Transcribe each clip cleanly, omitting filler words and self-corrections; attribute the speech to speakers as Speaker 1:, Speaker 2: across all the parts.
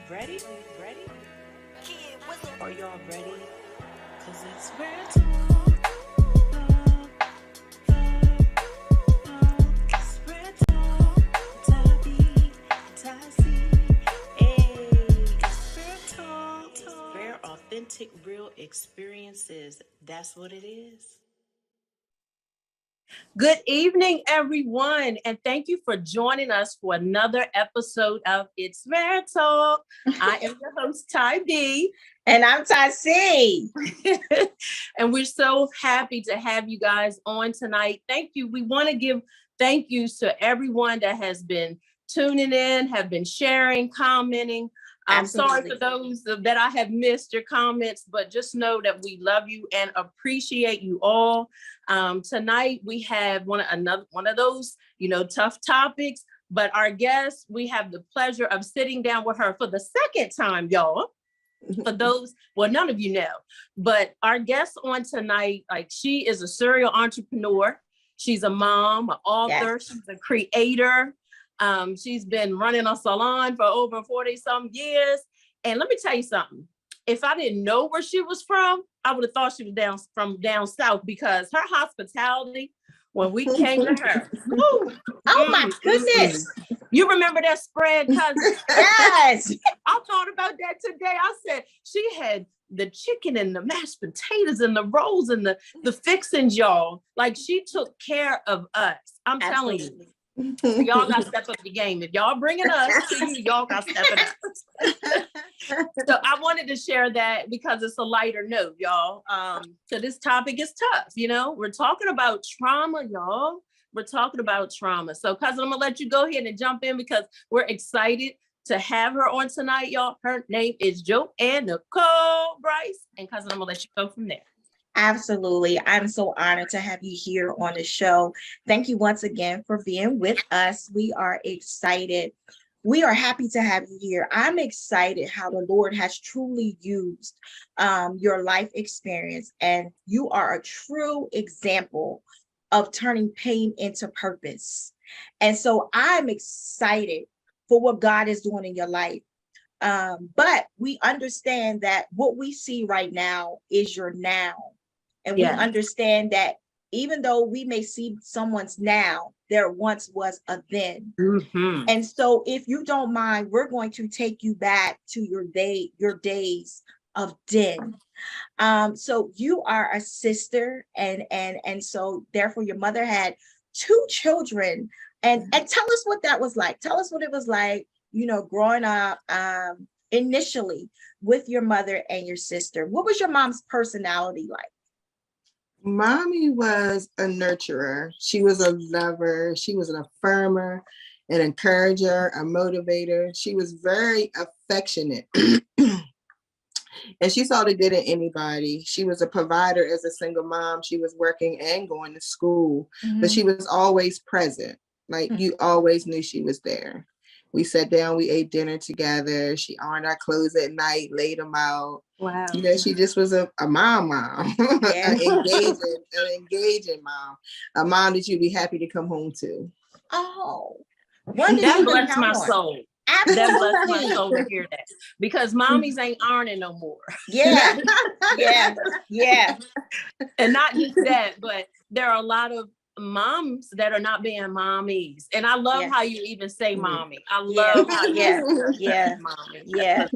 Speaker 1: Ready? Ready? Are y'all ready? Cause it's red talk. It's red talk. Tabby, Tassie. Hey, it's red talk. Rare, authentic, real experiences. That's what it is. Good evening, everyone, and thank you for joining us for another episode of It's Rare Talk. I am your host, Ty B.
Speaker 2: And I'm Tassie.
Speaker 1: And we're so happy to have you guys on tonight. Thank you. We want to give thank yous to everyone that has been tuning in, have been sharing, commenting. I'm sorry for those that I have missed your comments, but just know that we love you and appreciate you all. Tonight we have one of those, tough topics. But our guest, we have the pleasure of sitting down with her for the second time, y'all. For those, well, none of you know, but our guest on tonight, like, she is a serial entrepreneur. She's a mom, an author. Yes. She's a creator. She's been running a salon for over 40 some years. And let me tell you something. If I didn't know where she was from, I would have thought she was down south, because her hospitality, when we came to her,
Speaker 2: woo, oh my goodness.
Speaker 1: You remember that spread, cousin?
Speaker 2: Yes.
Speaker 1: I thought about that today. I said she had the chicken and the mashed potatoes and the rolls and the fixings, y'all. Like, she took care of us. I'm telling you. Y'all got to step up the game. If y'all bringing us to you, y'all got to step it up. So I wanted to share that because it's a lighter note, y'all. So this topic is tough. We're talking about trauma, y'all. We're talking about trauma. So, cousin, I'm going to let you go ahead and jump in, because we're excited to have her on tonight, y'all. Her name is Joanne Nicole Bryce. And, cousin, I'm going to let you go from there.
Speaker 2: Absolutely. I'm so honored to have you here on the show. Thank you once again for being with us. We are excited. We are happy to have you here. I'm excited how the Lord has truly used your life experience, and you are a true example of turning pain into purpose. And so I'm excited for what God is doing in your life. But we understand that what we see right now is your now. And we understand that even though we may see someone's now, there once was a then. Mm-hmm. And so if you don't mind, we're going to take you back to your days of then. So you are a sister, and so therefore your mother had 2 children. And tell us what that was like. Tell us what it was like, growing up initially with your mother and your sister. What was your mom's personality like?
Speaker 3: Mommy was a nurturer. She was a lover. She was an affirmer, an encourager, a motivator. She was very affectionate. And she saw the good in anybody. She was a provider as a single mom. She was working and going to school, but she was always present. Like, you always knew she was there. We sat down, we ate dinner together. She ironed our clothes at night, laid them out.
Speaker 1: Wow.
Speaker 3: She just was a mom, yeah. an engaging mom, a mom that you'd be happy to come home to.
Speaker 2: Oh,
Speaker 1: that blessed my soul. Absolutely. That blessed my soul to hear that, because mommies ain't ironing no more.
Speaker 2: Yeah, yeah.
Speaker 1: And not just that, but there are a lot of moms that are not being mommies. And I love how you even say mommy. I love how you say mommy.
Speaker 2: Yeah.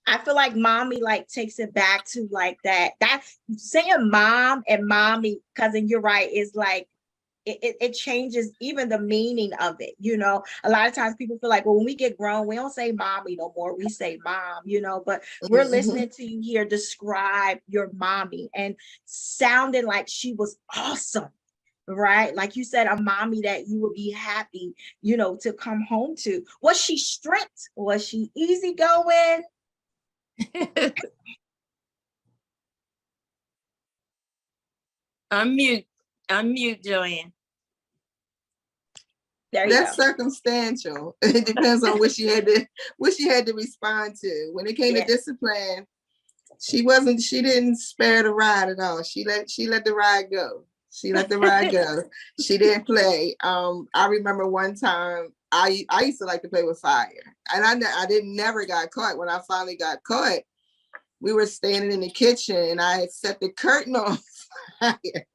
Speaker 2: I feel like mommy takes it back to that saying mom and mommy, cousin, you're right, is like it changes even the meaning of it. A lot of times people feel like, well, when we get grown, we don't say mommy no more, we say mom, but we're listening to you here describe your mommy and sounding like she was awesome, right? Like you said, a mommy that you would be happy, to come home to. Was she strict? Was she easygoing?
Speaker 1: Unmute, Joanne.
Speaker 3: That's circumstantial. It depends on what she had to respond to. When it came to discipline, she didn't spare the ride at all. She let the ride go. She let the ride go. She didn't play. I remember one time I used to like to play with fire, and I didn't never got caught. When I finally got caught, we were standing in the kitchen, and I had set the curtain on fire.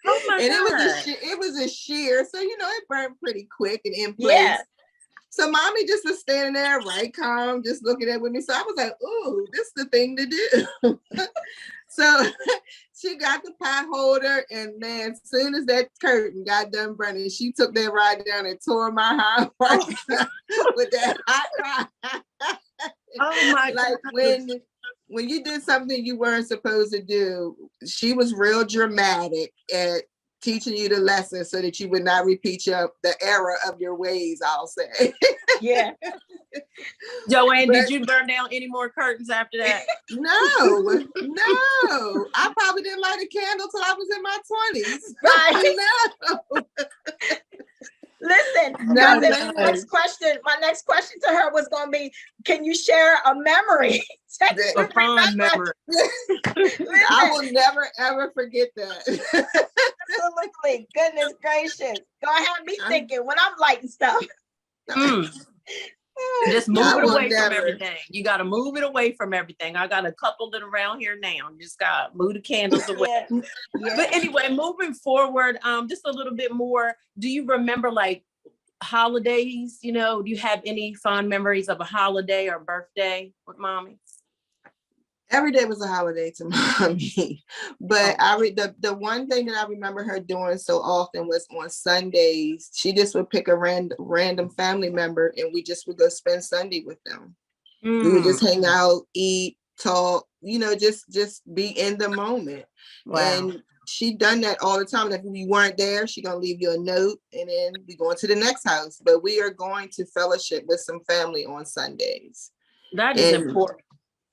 Speaker 1: Oh my
Speaker 3: And
Speaker 1: God.
Speaker 3: it was a sheer, so it burned pretty quick and in place.
Speaker 2: Yeah.
Speaker 3: So mommy just was standing there, right calm, just looking at with me. So I was like, "Ooh, this is the thing to do." So she got the pot holder, and man, as soon as that curtain got done burning, she took that ride down and tore my high with that hot rod.
Speaker 1: Oh my
Speaker 3: Like
Speaker 1: God.
Speaker 3: when you did something you weren't supposed to do, she was real dramatic at teaching you the lesson so that you would not repeat the error of your ways, I'll say.
Speaker 2: Yeah.
Speaker 1: Joanne,
Speaker 3: But-
Speaker 1: did you burn down any more curtains after that?
Speaker 3: No. I probably didn't light a candle till I was in my 20s.
Speaker 2: Right.
Speaker 3: No.
Speaker 2: Listen,
Speaker 3: No,
Speaker 2: cousin,
Speaker 3: no.
Speaker 2: my next question to her was going to be, can you share a memory?
Speaker 1: A fond memory.
Speaker 3: I will never ever forget that.
Speaker 2: Absolutely. Goodness gracious. Don't have me thinking when I'm lighting stuff.
Speaker 1: Mm. Just move
Speaker 3: I
Speaker 1: it
Speaker 3: will
Speaker 1: away from
Speaker 3: never.
Speaker 1: everything. You got to move it away from everything. I got a couple that around here now. You just got to move the candles away.
Speaker 2: Yeah. Yeah.
Speaker 1: But anyway, moving forward, just a little bit more. Do you remember like holidays? Do you have any fond memories of a holiday or birthday with mommy?
Speaker 3: Every day was a holiday to mommy, but the one thing that I remember her doing so often was on Sundays. She just would pick a random family member, and we just would go spend Sunday with them. We would just hang out, eat, talk, just be in the moment.
Speaker 1: Wow.
Speaker 3: And she done that all the time. If we weren't there, she gonna leave you a note, and then we going to the next house. But we are going to fellowship with some family on Sundays.
Speaker 1: That is important.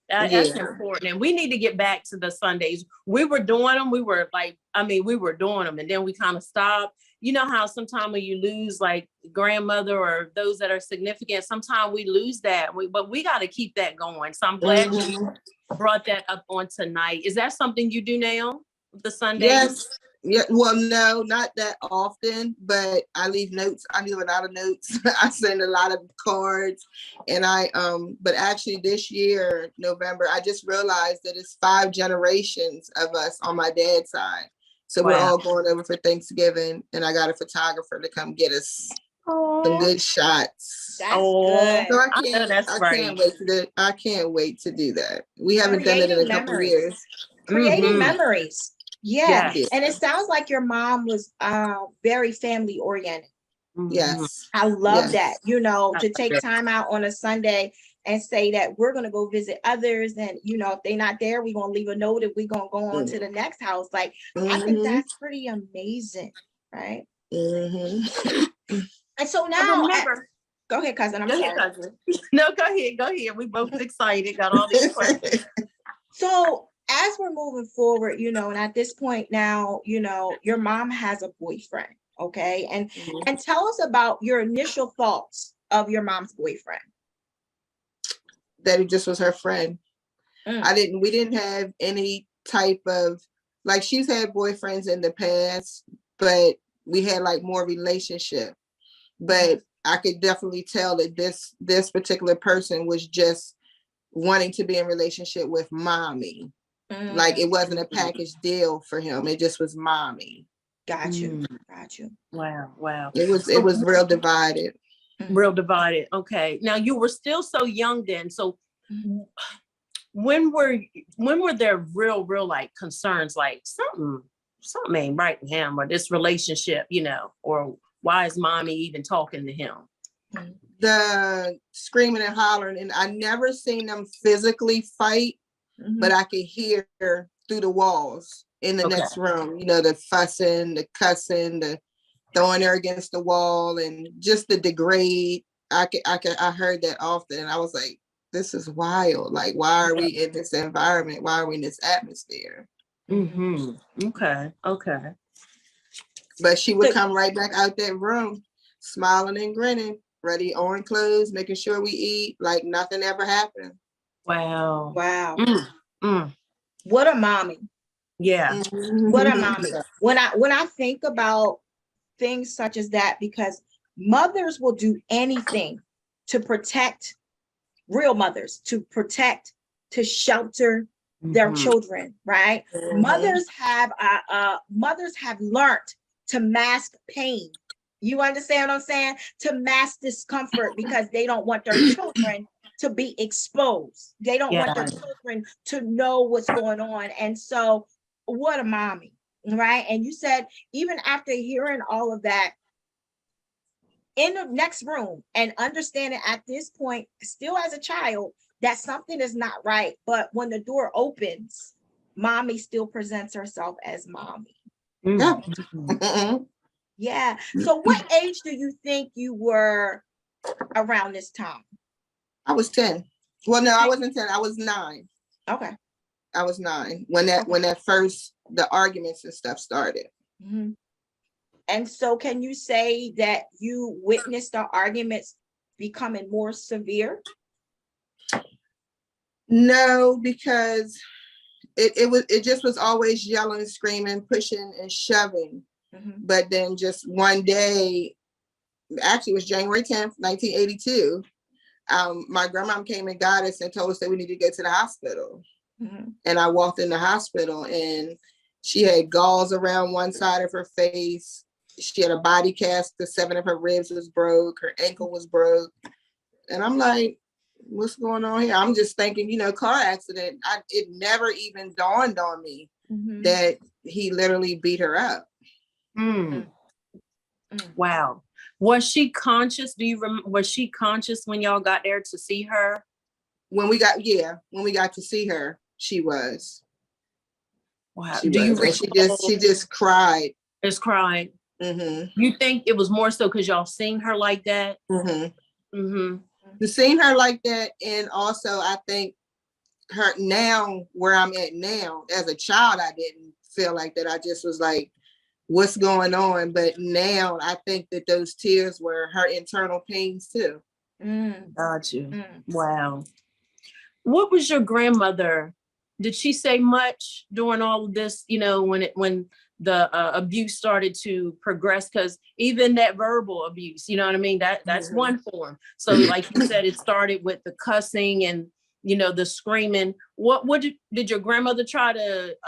Speaker 1: That's
Speaker 3: Yeah.
Speaker 1: important. And we need to get back to the Sundays. We were doing them. We were doing them, and then we kind of stopped. You know how sometimes when you lose like grandmother or those that are significant, sometimes we lose that. But we got to keep that going. So I'm glad you brought that up on tonight. Is that something you do now, the Sundays?
Speaker 3: Yes. Yeah. Well, no, not that often, but I leave notes. I leave a lot of notes. I send a lot of cards, and but actually this year, November, I just realized that it's 5 generations of us on my dad's side. So we're all going over for Thanksgiving, and I got a photographer to come get us some good shots.
Speaker 2: That's good.
Speaker 3: So I can't wait to do that. We haven't done it in a couple of years.
Speaker 2: Creating memories. Yeah.
Speaker 1: Yes.
Speaker 2: And it sounds like your mom was very family oriented.
Speaker 3: Yes.
Speaker 2: I love that, to take time out on a Sunday and say that we're going to go visit others. And, if they're not there, we're going to leave a note if we're going to go on to the next house. Like, I think that's pretty amazing. Right. And so now, go ahead, cousin. I'm sorry.
Speaker 1: Cousin. No, go ahead. We both excited. Got all these questions.
Speaker 2: So as we're moving forward, and at this point now, your mom has a boyfriend. Okay. And tell us about your initial thoughts of your mom's boyfriend.
Speaker 3: That it just was her friend. We didn't have any type of, like, she's had boyfriends in the past, but we had like more relationship. But I could definitely tell that this particular person was just wanting to be in relationship with mommy. Like, it wasn't a package deal for him. It just was mommy.
Speaker 2: Got you.
Speaker 1: Wow.
Speaker 3: It was real divided.
Speaker 1: Real divided. Okay. Now you were still so young then. So when were there real like concerns, like something ain't right with him or this relationship, or why is mommy even talking to him?
Speaker 3: The screaming and hollering, and I never seen them physically fight, but I could hear through the walls in the next room, the fussing, the cussing, the throwing her against the wall, and just the degrade. I heard that often, and I was like, this is wild. Like, why are we in this environment? Why are we in this atmosphere?
Speaker 1: Okay.
Speaker 3: But she would come right back out that room, smiling and grinning, ready on clothes, making sure we eat like nothing ever happened.
Speaker 1: Wow.
Speaker 2: What a mommy.
Speaker 1: Yeah.
Speaker 2: What a mommy. When I think about things such as that, because mothers will do anything to protect, real mothers, to protect, to shelter their
Speaker 1: Mhm.
Speaker 2: children, right? Mothers have learned to mask pain. You understand what I'm saying? To mask discomfort because they don't want their children to be exposed. They don't want their
Speaker 1: Yeah.
Speaker 2: children to know what's going on. And so, what a mommy, right? And you said, even after hearing all of that, in the next room and understanding at this point, still as a child, that something is not right. But when the door opens, mommy still presents herself as mommy.
Speaker 3: Yeah.
Speaker 1: Mhm.
Speaker 2: Yeah. So what age do you think you were around this time?
Speaker 3: I was 10. Well, no, I wasn't 10. I was 9.
Speaker 2: Okay.
Speaker 3: I was 9 when that first the arguments and stuff started.
Speaker 2: Mhm. And so can you say that you witnessed the arguments becoming more severe?
Speaker 3: No, because it just was always yelling, screaming, pushing, and shoving.
Speaker 2: Mhm.
Speaker 3: But then just one day, actually it was January 10th, 1982, my grandma came and got us and told us that we needed to go to the hospital.
Speaker 2: Mhm.
Speaker 3: And I walked in the hospital and she had galls around one side of her face. She had a body cast, 7 of her ribs was broke, her ankle was broke. And I'm like, what's going on here? I'm just thinking, car accident. It never even dawned on me
Speaker 2: Mhm.
Speaker 3: that he literally beat her up.
Speaker 1: Mm.
Speaker 2: Mm.
Speaker 1: Wow. Was she conscious? Was she conscious when y'all got there to see her?
Speaker 3: When we got to see her, she was.
Speaker 1: Wow.
Speaker 3: She
Speaker 1: Do you
Speaker 3: was. And she just cried.
Speaker 1: Just cried.
Speaker 3: Mm-hmm.
Speaker 1: You think it was more so because y'all seen her like that?
Speaker 3: Mm-hmm.
Speaker 1: Mm-hmm.
Speaker 3: To seeing her like that, and also I think her now where I'm at now, as a child, I didn't feel like that. I just was like, what's going on? But now I think that those tears were her internal pains too.
Speaker 1: Got you.
Speaker 2: Mm.
Speaker 1: Wow. What was your grandmother? Did she say much during all of this? When the abuse started to progress, because even that verbal abuse, you know what I mean? That's
Speaker 3: Mhm.
Speaker 1: one form. So, like you said, it started with the cussing and the screaming. What did your grandmother try to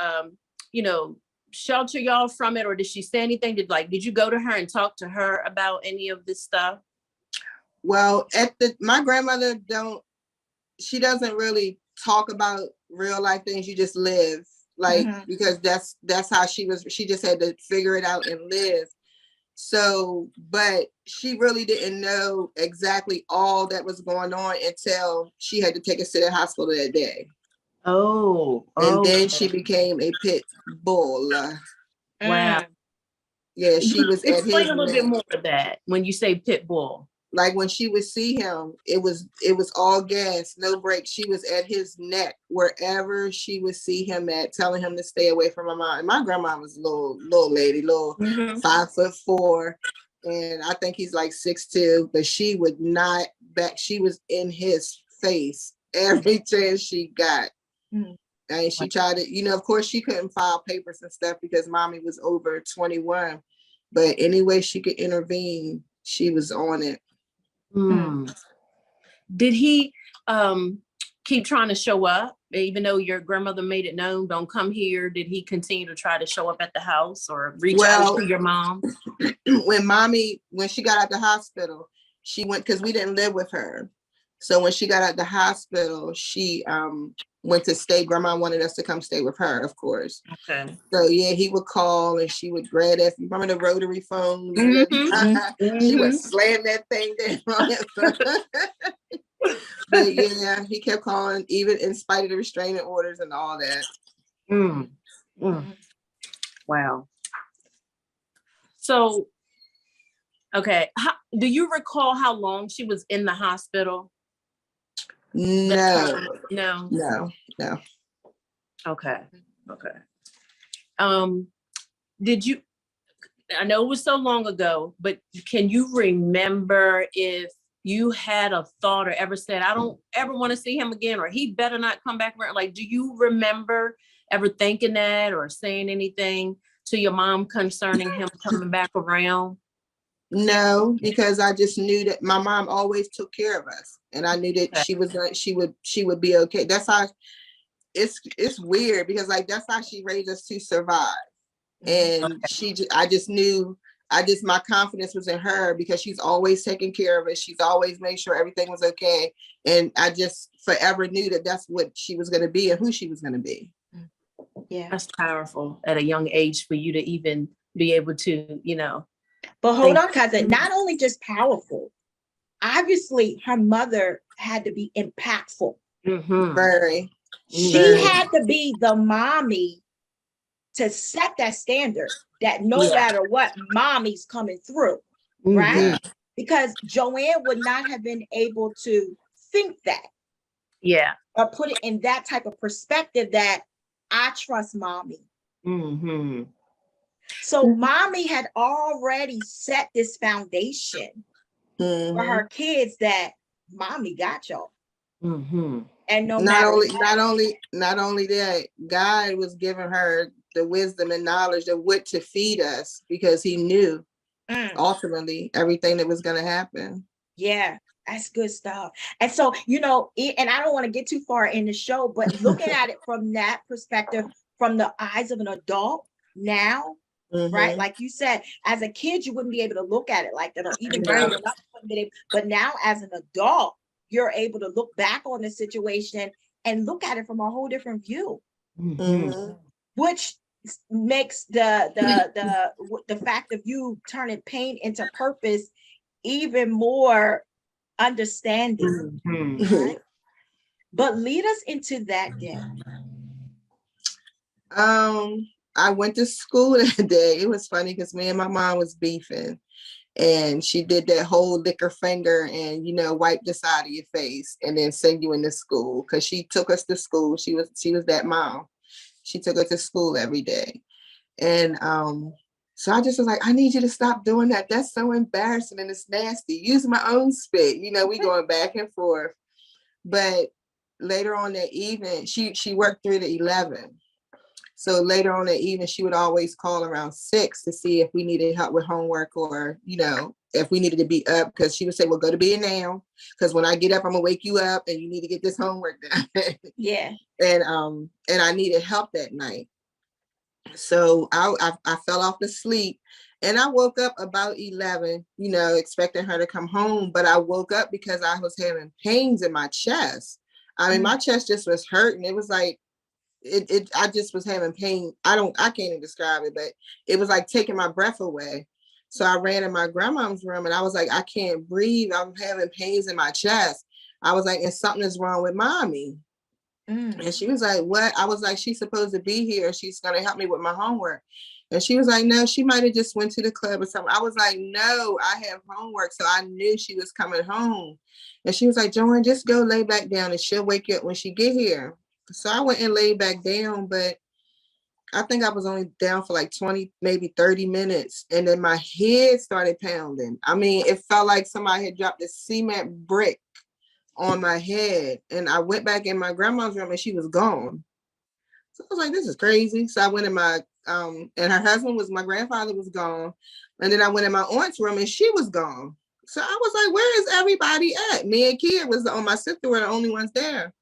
Speaker 1: shelter y'all from it, or did she say anything? Did you go to her and talk to her about any of this stuff?
Speaker 3: Well, my grandmother she doesn't really talk about real life things. You just live, like, because that's how she was. She just had to figure it out and live. So, but she really didn't know exactly all that was going on until she had to take us to the hospital that day.
Speaker 1: Oh,
Speaker 3: and then she became a pit bull.
Speaker 1: Wow.
Speaker 3: Yeah, she was at his
Speaker 1: Explain a little bit
Speaker 3: neck.
Speaker 1: more of that when you say pit bull.
Speaker 3: Like when she would see him, it was all gas, no brakes. She was at his neck wherever she would see him at, telling him to stay away from my mom. And my grandma was a little lady, 5'4", and I think he's like 6'2", but she would not back. She was in his face every chance she got. And she tried to, of course she couldn't file papers and stuff because mommy was over 21. But any way she could intervene, she was on it.
Speaker 1: Did he keep trying to show up, even though your grandmother made it known, don't come here? Did he continue to try to show up at the house or reach out to your mom?
Speaker 3: When she got out the hospital, she went, because we didn't live with her. So when she got out the hospital, she went to stay. Grandma wanted us to come stay with her, of course.
Speaker 1: Okay.
Speaker 3: So yeah, he would call and she would grab that. You remember the rotary phone? She would slam that thing down. But yeah, he kept calling, even in spite of the restraining orders and all that.
Speaker 1: Wow. So, okay. Do you recall how long she was in the hospital?
Speaker 3: No.
Speaker 1: Okay. Did you, I know it was so long ago, but can you remember if you had a thought or ever said, I don't ever want to see him again, or he better not come back around? Like, do you remember ever thinking that or saying anything to your mom concerning him coming back around?
Speaker 3: No, because I just knew that my mom always took care of us, and I knew that
Speaker 1: Okay.
Speaker 3: she would be okay. That's how it's weird, because like that's how she raised us to survive. And I just knew, my confidence was in her, because she's always taking care of us. She's always made sure everything was okay. And I just forever knew that that's what she was going to be and who she was going to be.
Speaker 2: Yeah.
Speaker 1: That's powerful at a young age for you to even be able to,
Speaker 2: But hold on, cousin, not only just powerful, obviously her mother had to be impactful.
Speaker 3: Very.
Speaker 2: She had to be the mommy to set that standard that no matter what, mommy's coming through, right? Because Joanne would not have been able to think that.
Speaker 1: Yeah.
Speaker 2: Or put it in that type of perspective that I trust mommy. So mommy had already set this foundation for her kids that mommy got y'all. And
Speaker 3: not only that, God was giving her the wisdom and knowledge of what to feed us, because he knew ultimately everything that was going to happen.
Speaker 2: Yeah, that's good stuff. And so, and I don't want to get too far in the show, but looking at it from that perspective, from the eyes of an adult now, right? Like you said, as a kid, you wouldn't be able to look at it like that, or even growing up, but now as an adult, you're able to look back on the situation and look at it from a whole different view, which makes the fact of you turning pain into purpose even more understanding. Right? But lead us into that day.
Speaker 3: I went to school that day. It was funny because me and my mom was beefing, and she did that whole lick her finger and wipe the side of your face and then send you into school, because she took us to school. She was that mom. She took us to school every day. And so I just was like, I need you to stop doing that. That's so embarrassing and it's nasty. Use my own spit. We going back and forth. But later on that evening, she worked 3 to 11. So later on that evening, she would always call around 6 to see if we needed help with homework, or, if we needed to be up, because she would say, well, go to bed now, because when I get up, I'm gonna wake you up and you need to get this homework done.
Speaker 2: Yeah.
Speaker 3: And I needed help that night. So I fell off to sleep, and I woke up about 11, expecting her to come home. But I woke up because I was having pains in my chest. I mean, my chest just was hurting. It was like, I just was having pain. I can't even describe it, but it was like taking my breath away. So I ran in my grandma's room, and I was like, I can't breathe. I'm having pains in my chest. I was like, and something is wrong with mommy. And she was like, what? I was like, she's supposed to be here. She's going to help me with my homework. And she was like, no, she might have just went to the club or something. I was like, no, I have homework. So I knew she was coming home. And she was like, Joanne, just go lay back down and she'll wake you up when she get here. So I went and laid back down, but I think I was only down for like 20, maybe 30 minutes. And then my head started pounding. I mean, it felt like somebody had dropped a cement brick on my head. And I went back in my grandma's room and she was gone. So I was like, this is crazy. So I went in my, and her husband my grandfather was gone. And then I went in my aunt's room and she was gone. So I was like, where is everybody at? Me and Kia my sister were the only ones there.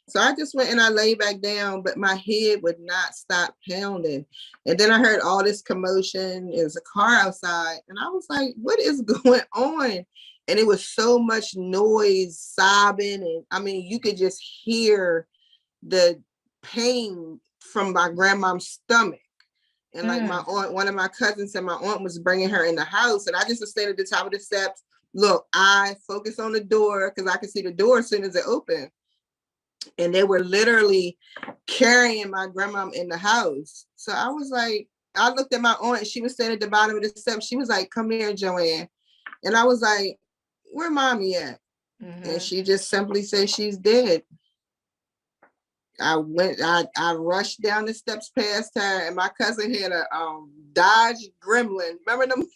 Speaker 3: So I just went and I lay back down, but my head would not stop pounding. And then I heard all this commotion. There was a car outside. And I was like, what is going on? And it was so much noise, sobbing. And I mean, you could just hear the pain from my grandma's stomach. And like my aunt, one of my cousins said my aunt was bringing her in the house. And I just was standing at the top of the steps. Look, I focused on the door because I could see the door as soon as it opened. And they were literally carrying my grandma in the house. So I was like, I looked at my aunt, she was standing at the bottom of the steps. She was like, come here, Joanne. And I was like, where mommy at? And she just simply said she's dead. I rushed down the steps past her, and my cousin had a Dodge Gremlin. Remember them?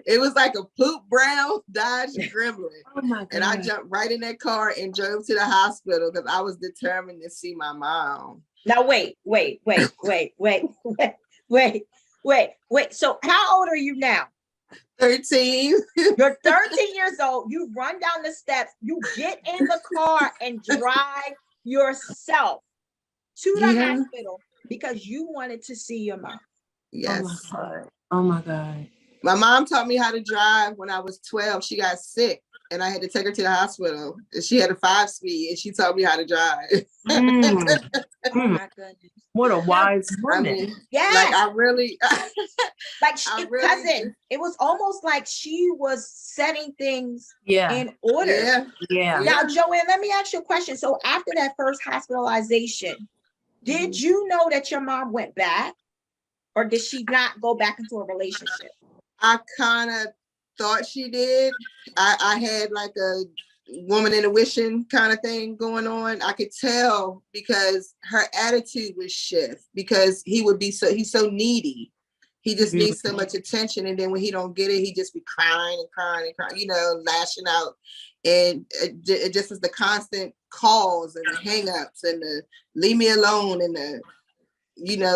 Speaker 3: It was like a poop brown Dodge Gremlin.
Speaker 1: Oh my God.
Speaker 3: And I jumped right in that car and drove to the hospital because I was determined to see my mom.
Speaker 2: Now, wait. So how old are you now?
Speaker 3: 13.
Speaker 2: You're 13 years old. You run down the steps. You get in the car and drive yourself to the
Speaker 3: Yeah.
Speaker 2: hospital because you wanted to see your mom.
Speaker 3: Yes.
Speaker 1: Oh my God. Oh my God.
Speaker 3: My mom taught me how to drive when I was 12. She got sick and I had to take her to the hospital. And she had a 5-speed and she taught me how to drive.
Speaker 1: Mm,
Speaker 2: Oh my goodness.
Speaker 1: what a wise
Speaker 3: I
Speaker 1: woman.
Speaker 3: mean,
Speaker 2: Yes.
Speaker 3: like I really,
Speaker 2: Like
Speaker 3: I really
Speaker 2: cousin, it was almost like she was setting things
Speaker 1: Yeah.
Speaker 2: in order.
Speaker 3: yeah.
Speaker 1: Yeah.
Speaker 2: Now, Joanne, let me ask you a question. So after that first hospitalization, did
Speaker 3: Mhm.
Speaker 2: you know that your mom went back, or did she not go back into a relationship?
Speaker 3: I kind of thought she did. I had like a woman in a wishing kind of thing going on. I could tell because her attitude would shift because he's so needy. He just needs so much attention. And then when he don't get it, he just be crying and crying and crying, lashing out. And it just was the constant calls and the hang-ups and the leave me alone and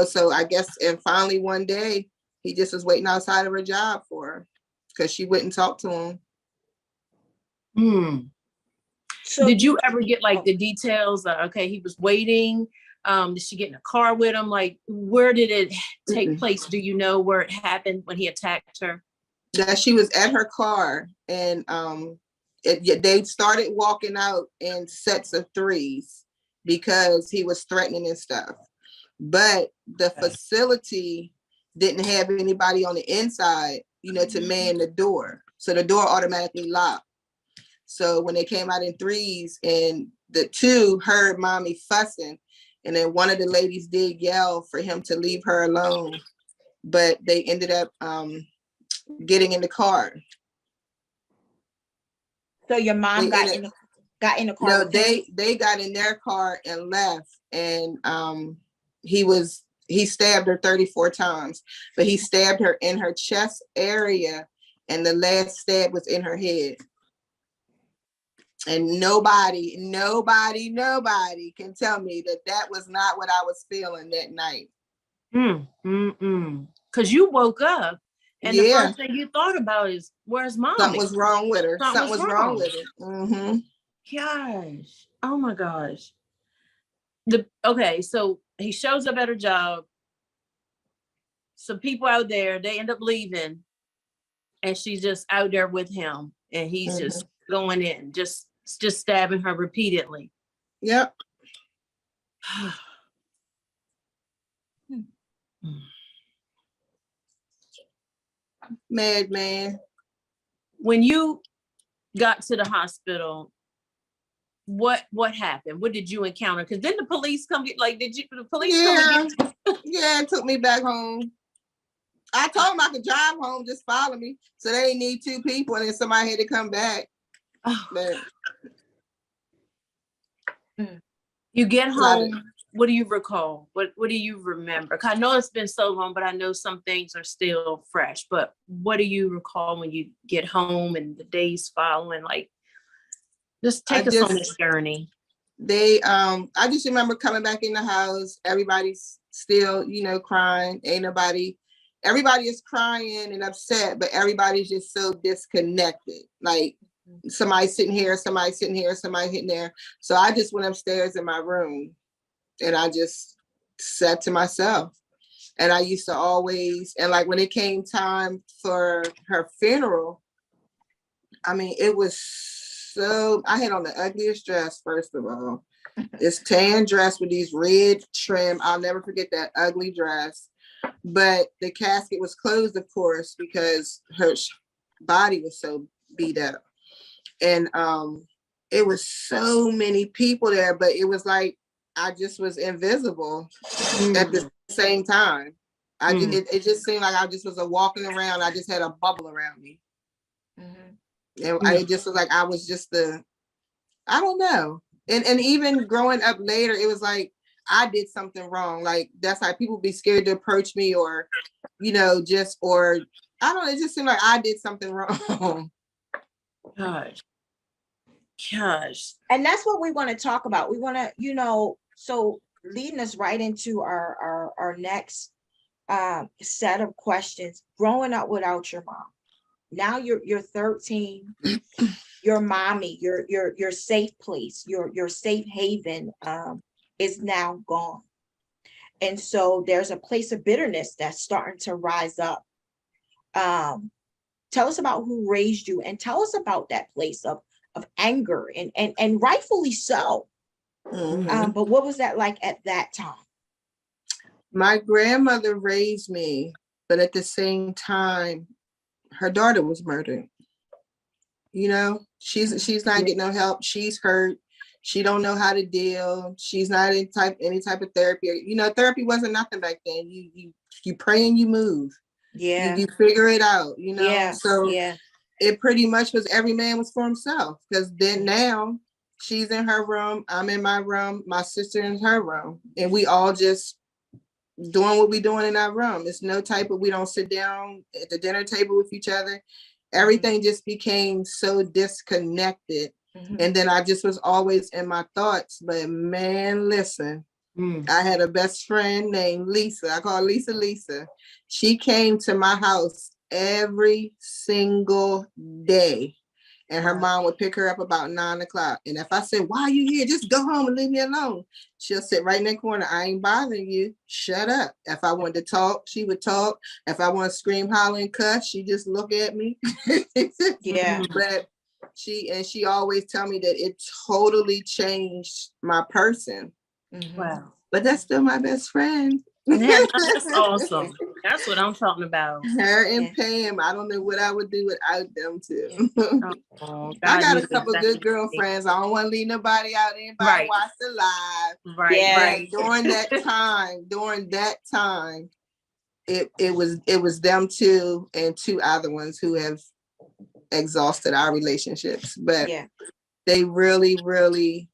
Speaker 3: so I guess, and finally one day he just was waiting outside of her job for her because she wouldn't talk to him.
Speaker 1: Hmm.
Speaker 2: So
Speaker 1: Did you ever get like the details? Okay, he was waiting. Did she get in a car with him? Like, where did it take place? Do you know where it happened when he attacked her?
Speaker 3: That she was at her car and they started walking out in sets of 3s because he was threatening and stuff. But the facility didn't have anybody on the inside, to man the door. So the door automatically locked. So when they came out in 3s and the 2 heard mommy fussing, and then one of the ladies did yell for him to leave her alone, but they ended up getting in the car.
Speaker 2: So your mom got in the car?
Speaker 3: No, they got in their car and left, and he stabbed her 34 times, but he stabbed her in her chest area, and the last stab was in her head. And nobody can tell me that was not what I was feeling that night.
Speaker 1: Because you woke up and the
Speaker 3: Yeah.
Speaker 1: first thing you thought about is, where's mommy?
Speaker 3: Something was wrong with her. Something was wrong with her. Mm-hmm.
Speaker 1: Gosh. Oh my gosh. Okay, so he shows up at her job. Some people out there, they end up leaving, and she's just out there with him, and he's just going in, just stabbing her repeatedly.
Speaker 3: Yep. Madman.
Speaker 1: When you got to the hospital, what happened? What did you encounter? Because then the police come get, like, did you, the police come get you?
Speaker 3: Yeah, it took me back home. I told them I could drive home, just follow me. So they didn't need 2 people, and then somebody had to come back.
Speaker 1: Oh.
Speaker 3: But
Speaker 1: you get home, what do you recall? What do you remember? I know it's been so long, but I know some things are still fresh. But what do you recall when you get home and the days following? Like, just take us on this journey.
Speaker 3: I just remember coming back in the house. Everybody's still, crying. Everybody is crying and upset, but everybody's just so disconnected. Like, somebody sitting here, somebody sitting here, somebody hitting there. So I just went upstairs in my room and I just sat to myself. And I used to always, and like when it came time for her funeral, I mean, it was so, I had on the ugliest dress, first of all. This tan dress with these red trim. I'll never forget that ugly dress. But the casket was closed, of course, because her body was so beat up. And it was so many people there, but it was like I just was invisible at the same time. It just seemed like I just was walking around. I just had a bubble around me. And it just was like I was just I don't know. And even growing up later, it was like I did something wrong. Like that's how people be scared to approach me, or or I don't know, it just seemed like I did something wrong.
Speaker 1: Gosh.
Speaker 2: And that's what we want to talk about. We want to, so leading us right into our next set of questions. Growing up without your mom. Now you're 13. Your mommy, your safe place, your safe haven is now gone. And so there's a place of bitterness that's starting to rise up. Tell us about who raised you, and tell us about that place of anger and rightfully so. But what was that like at that time?
Speaker 3: My grandmother raised me, but at the same time, her daughter was murdered. You know, she's not getting no help. She's hurt. She don't know how to deal. She's not in any type of therapy. You know, therapy wasn't nothing back then. You pray and you move.
Speaker 2: Yeah.
Speaker 3: You figure it out, you know.
Speaker 2: Yeah.
Speaker 3: So
Speaker 2: yeah.
Speaker 3: it pretty much was every man was for himself. Because then now she's in her room, I'm in my room, my sister in her room, and we all just doing what we doing in our room. It's no type of, we don't sit down at the dinner table with each other. Everything just became so disconnected. And then I just was always in my thoughts. But man, listen, I had a best friend named Lisa. I call Lisa. She came to my house every single day. And her mom would pick her up about 9 o'clock. And if I said, why are you here? Just go home and leave me alone. She'll sit right in that corner. I ain't bothering you. Shut up. If I wanted to talk, she would talk. If I want to scream, holler, and cuss, she just look at me.
Speaker 2: Yeah.
Speaker 3: But she always tell me that it totally changed my person.
Speaker 1: Wow.
Speaker 3: But that's still my best friend.
Speaker 1: Yeah, that's awesome. That's what I'm talking about.
Speaker 3: Her and Pam, I don't know what I would do without them too.
Speaker 1: Oh,
Speaker 3: I got a
Speaker 1: God,
Speaker 3: couple good girlfriends. I don't want to leave nobody out. Anybody watch the live.
Speaker 1: Right,
Speaker 2: Yeah.
Speaker 1: right.
Speaker 3: During that time, it was them two and two other ones who have exhausted our relationships. But they really, really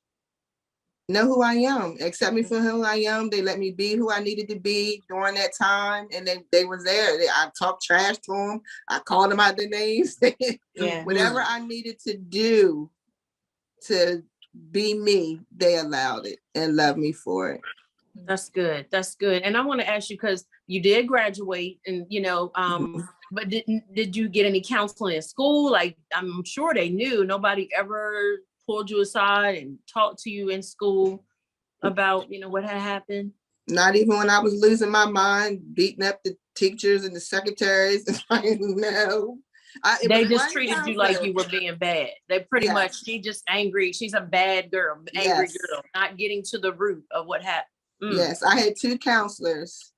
Speaker 3: know who I am, accept me for who I am. They let me be who I needed to be during that time. And they was there. I talked trash to them. I called them out their names. Whatever I needed to do to be me, they allowed it and loved me for it.
Speaker 1: That's good. That's good. And I want to ask you, because you did graduate and, you know, but did you get any counseling in school? Like, I'm sure they knew. Nobody ever pulled you aside and talked to you in school about, you know, what had happened?
Speaker 3: Not even when I was losing my mind, beating up the teachers and the secretaries. No.
Speaker 1: They just treated you like you were being bad. They pretty much, she just angry. She's a bad girl, angry girl, not getting to the root of what happened.
Speaker 3: Yes, I had two counselors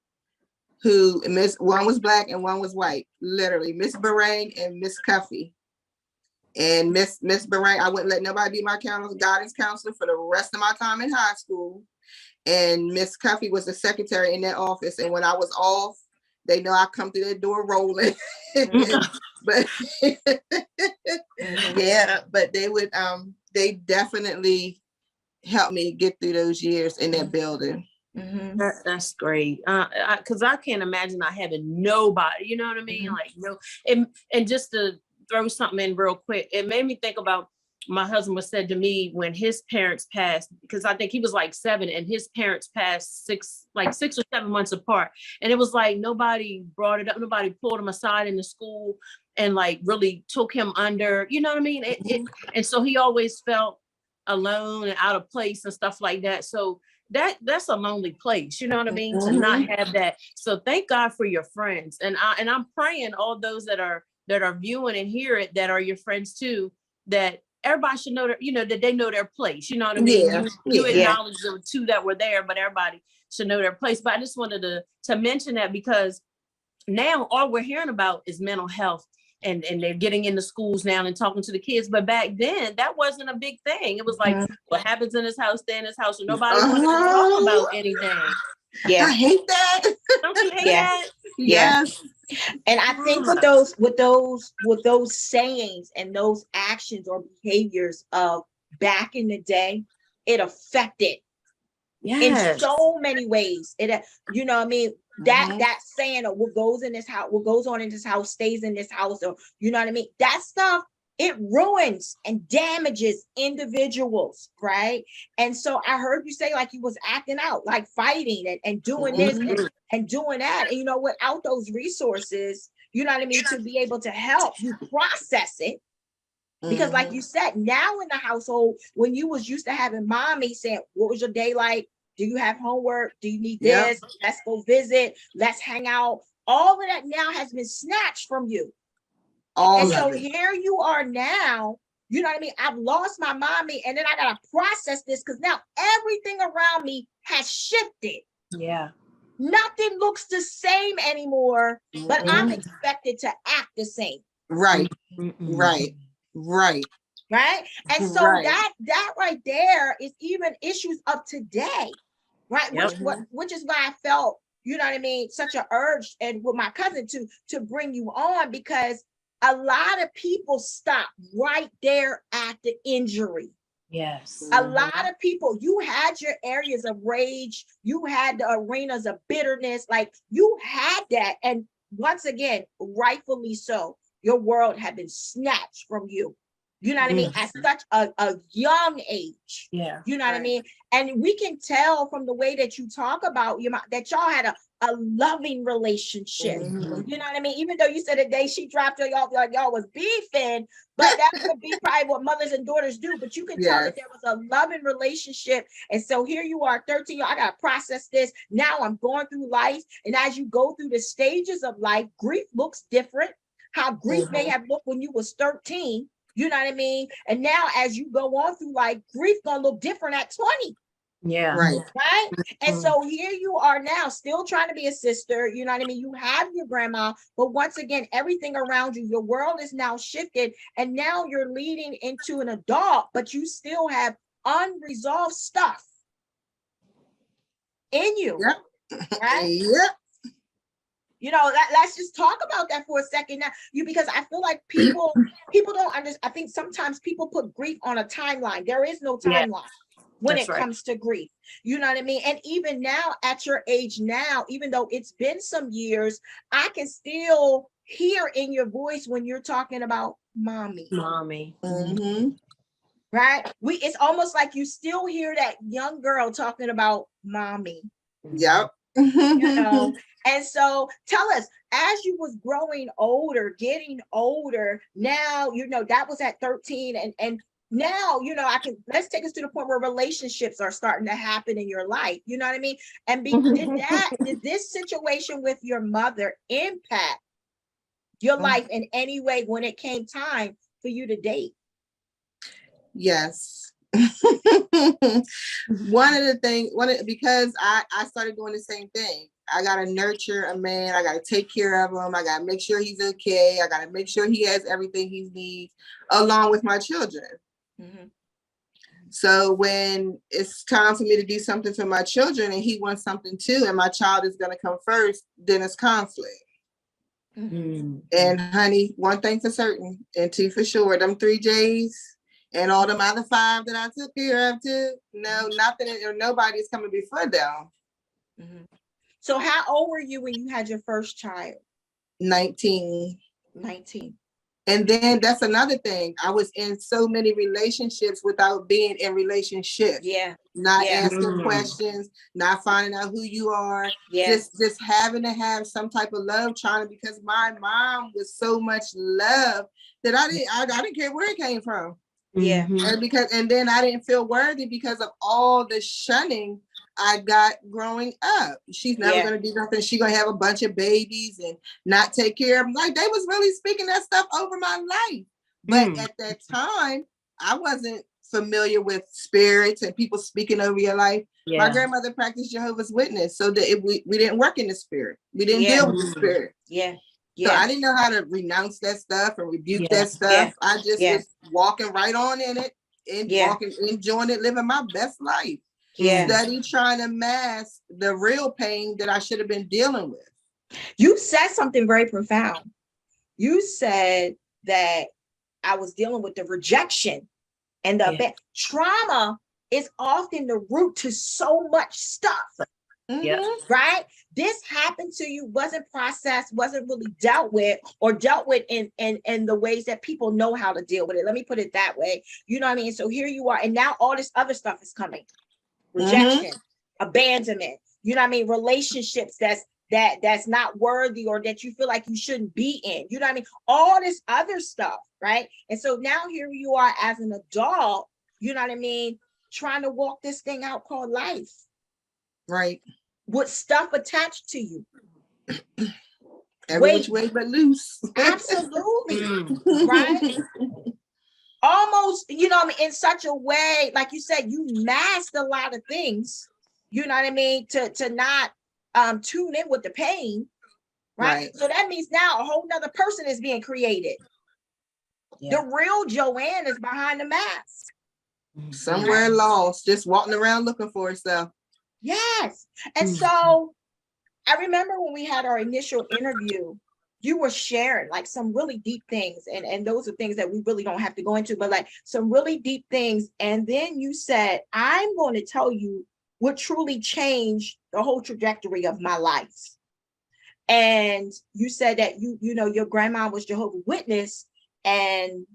Speaker 3: who, one was Black and one was white, literally, Miss Barang and Miss Cuffy. And Miss Barang, I wouldn't let nobody be my guidance counselor for the rest of my time in high school. And Miss Cuffy was the secretary in that office. And when I was off, they know I come through that door rolling. But but they would they definitely helped me get through those years in that building.
Speaker 1: That's great. Because I can't imagine not having nobody, you know what I mean? Like, no, and just to throw something in real quick, it made me think about my husband was said to me when his parents passed, because I think he was like 7 and his parents passed 6 or 7 months apart. And it was like, nobody brought it up. Nobody pulled him aside in the school and like really took him under, you know what I mean? And so he always felt alone and out of place and stuff like that. So that's a lonely place, you know what I mean? To not have that. So thank God for your friends. And I'm praying all those that are viewing and hear it, that are your friends too, that everybody should know that, you know, that they know their place. You know what I mean? You acknowledge the 2 that were there, but everybody should know their place. But I just wanted to mention that, because now all we're hearing about is mental health, and they're getting into schools now and talking to the kids. But back then, that wasn't a big thing. It was like, what happens in this house, stay in this house. And nobody wanted to talk about anything.
Speaker 3: I hate that.
Speaker 1: Don't you hate that?
Speaker 3: Yes.
Speaker 2: And I think with those sayings and those actions or behaviors of back in the day, it affected in so many ways. It, you know what I mean? That saying of what goes on in this house stays in this house, or you know what I mean? That stuff it ruins and damages individuals, right? And so I heard you say like you was acting out, like fighting and doing this and doing that. And you know, without those resources, you know what I mean, to be able to help you process it. Because like you said, now in the household, when you was used to having mommy saying, what was your day like? Do you have homework? Do you need this? Let's go visit. Let's hang out. All of that now has been snatched from you. And so here you are now, you know what I mean? I've lost my mommy and then I got to process this because now everything around me has shifted.
Speaker 1: Yeah.
Speaker 2: Nothing looks the same anymore, but I'm expected to act the same.
Speaker 3: Right. Right.
Speaker 2: And so that right there is even issues of today, right? Which is why I felt, you know what I mean, such an urge and with my cousin to bring you on, because a lot of people stop right there at the injury.
Speaker 1: Yes.
Speaker 2: A lot of people, you had your areas of rage, you had the arenas of bitterness, like you had that. And once again, rightfully so, your world had been snatched from you. You know what I mean? At such a young age.
Speaker 1: Yeah.
Speaker 2: You know what I mean? And we can tell from the way that you talk about your mom that y'all had a loving relationship. You know what I mean? Even though you said the day she dropped y'all was beefing, but that could be probably what mothers and daughters do. But you can tell that there was a loving relationship. And so here you are, 13, I got to process this. Now I'm going through life. And as you go through the stages of life, grief looks different. How grief may have looked when you was 13. You know what I mean? And now as you go on through life, grief gonna look different at 20.
Speaker 1: Yeah.
Speaker 2: Right. And so here you are now still trying to be a sister. You know what I mean? You have your grandma, but once again, everything around you, your world is now shifted. And now you're leading into an adult, but you still have unresolved stuff in you. Right? You know, let's just talk about that for a second now. Because I feel like people don't understand. I think sometimes people put grief on a timeline. There is no timeline when it comes to grief. You know what I mean? And even now, at your age now, even though it's been some years, I can still hear in your voice when you're talking about mommy. Right? It's almost like you still hear that young girl talking about mommy. You know. And so tell us, as you was growing older, getting older, now, you know, that was at 13 and now, you know, let's take us to the point where relationships are starting to happen in your life. You know what I mean? And did this situation with your mother impact your life in any way when it came time for you to date?
Speaker 3: Yes. Because I started doing the same thing. I got to nurture a man. I got to take care of him. I got to make sure he's okay. I got to make sure he has everything he needs along with my children. So when it's time for me to do something for my children and he wants something too, and my child is going to come first, then it's conflict. And honey, one thing for certain and two for sure, them 3 J's and all them other 5 that I took care of too, no, nothing or nobody's coming before them.
Speaker 2: So how old were you when you had your first child?
Speaker 3: 19.
Speaker 2: And
Speaker 3: then that's another thing. I was in so many relationships without being in relationships. Not asking questions, not finding out who you are. Just having to have some type of love because my mom was so much love that I didn't care where it came from. And then I didn't feel worthy because of all the shunning I got growing up. She's never going to do nothing. She's going to have a bunch of babies and not take care of them. Like, they was really speaking that stuff over my life. But at that time, I wasn't familiar with spirits and people speaking over your life. My grandmother practiced Jehovah's Witness, so that we didn't work in the spirit. We didn't deal with the spirit. So I didn't know how to renounce that stuff and rebuke that stuff. I just was walking right on in it and walking, enjoying it, living my best life. Study trying to mask the real pain that I should have been dealing with.
Speaker 2: You said something very profound. You said that I was dealing with the rejection and the trauma is often the root to so much stuff.
Speaker 1: Yeah.
Speaker 2: Right? This happened to you, wasn't processed, wasn't really dealt with, or dealt with in the ways that people know how to deal with it. Let me put it that way. You know what I mean? So here you are, and now all this other stuff is coming. Rejection, abandonment, you know what I mean? Relationships that's not worthy, or that you feel like you shouldn't be in. You know what I mean? All this other stuff, right? And so now here you are as an adult, you know what I mean, trying to walk this thing out called life.
Speaker 3: Right.
Speaker 2: With stuff attached to you.
Speaker 3: Every which way but loose.
Speaker 2: Absolutely. Right? Almost, you know what I mean, in such a way, like you said, you masked a lot of things, you know what I mean, to not tune in with the pain. Right? So that means now a whole nother person is being created. Yeah. The real Joanne is behind the mask.
Speaker 3: Somewhere lost, just walking around looking for herself.
Speaker 2: Yes. And so I remember when we had our initial interview, you were sharing like some really deep things. And those are things that we really don't have to go into, but like some really deep things. And then you said, I'm going to tell you what truly changed the whole trajectory of my life. And you said that you know, your grandma was Jehovah's Witness, and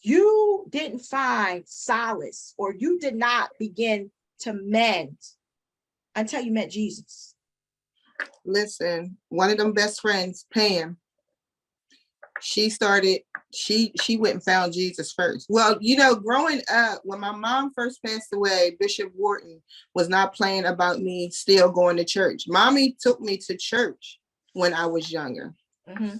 Speaker 2: you didn't find solace, or you did not begin to mend until you met Jesus.
Speaker 3: Listen, one of them best friends, Pam, she went and found Jesus first. Well, you know, growing up, when my mom first passed away, Bishop Wharton was not playing about me still going to church. Mommy took me to church when I was younger.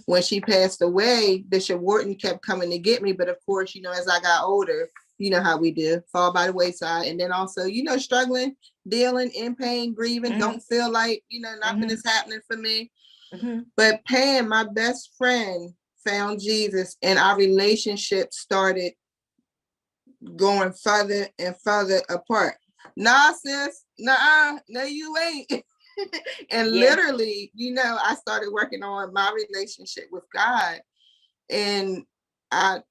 Speaker 3: When she passed away, Bishop Wharton kept coming to get me. But of course, you know, as I got older, you know how we do, fall by the wayside. And then also, you know, struggling, dealing, in pain, grieving, don't feel like, you know, nothing is happening for me. But Pam, my best friend, found Jesus, and our relationship started going further and further apart. Nah, sis, nah, no, you ain't. And literally, you know, I started working on my relationship with God, and I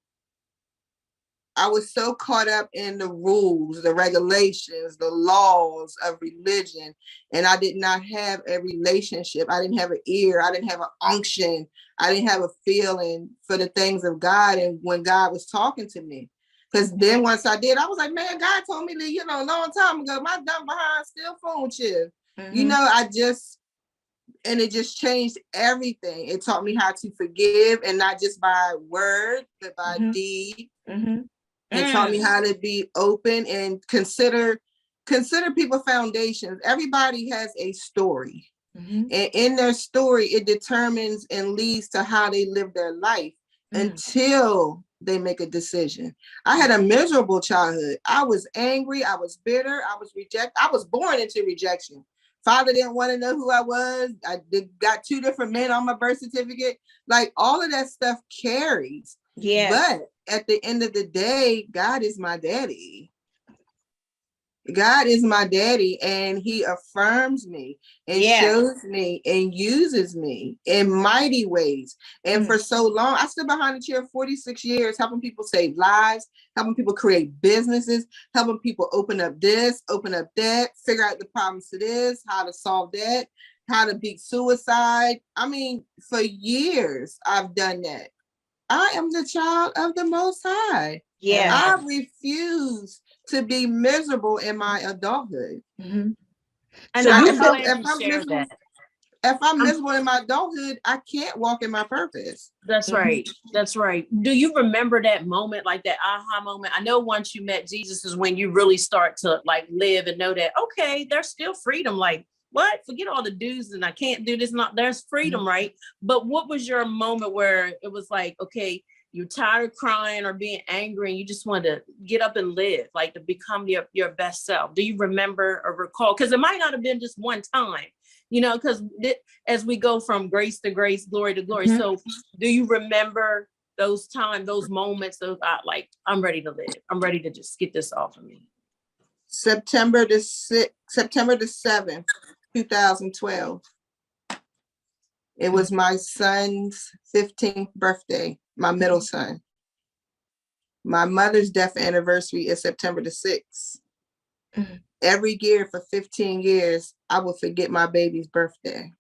Speaker 3: was so caught up in the rules, the regulations, the laws of religion, and I did not have a relationship. I didn't have an ear. I didn't have an unction. I didn't have a feeling for the things of God, and when God was talking to me. Because then once I did, I was like, man, God told me that, you know, a long time ago, my dumb behind still phone chill. You know, and it just changed everything. It taught me how to forgive, and not just by word, but by deed. It taught me how to be open and consider people foundations. Everybody has a story. And in their story, it determines and leads to how they live their life until they make a decision. I had a miserable childhood. I was angry. I was bitter. I was rejected. I was born into rejection. Father didn't want to know who I was. Got 2 different men on my birth certificate. Like, all of that stuff carries. Yeah. But at the end of the day, God is my daddy. God is my daddy, and he affirms me and shows me and uses me in mighty ways. And for so long, I stood behind the chair 46 years, helping people save lives, helping people create businesses, helping people open up this, open up that, figure out the problems to this, how to solve that, how to beat suicide. I mean, for years, I've done that. I am the child of the Most High. Yeah. I refuse to be miserable in my adulthood.
Speaker 1: And
Speaker 3: so if I'm miserable in my adulthood, I can't walk in my purpose.
Speaker 1: That's right. That's right. Do you remember that moment, like that aha moment? I know once you met Jesus is when you really start to like live and know that, okay, there's still freedom. Like, what? Forget all the do's and I can't do this. Not there's freedom, right? But what was your moment where it was like, okay, you're tired of crying or being angry and you just want to get up and live, like to become your best self? Do you remember or recall? Because it might not have been just one time, you know, because as we go from grace to grace, glory to glory. So do you remember those times, those moments of like, I'm ready to live. I'm ready to just get this off of me.
Speaker 3: September the 7th, 2012. It was my son's 15th birthday, my middle son. My mother's death anniversary is September the 6th.
Speaker 2: Mhm.
Speaker 3: Every year for 15 years, I would forget my baby's birthday.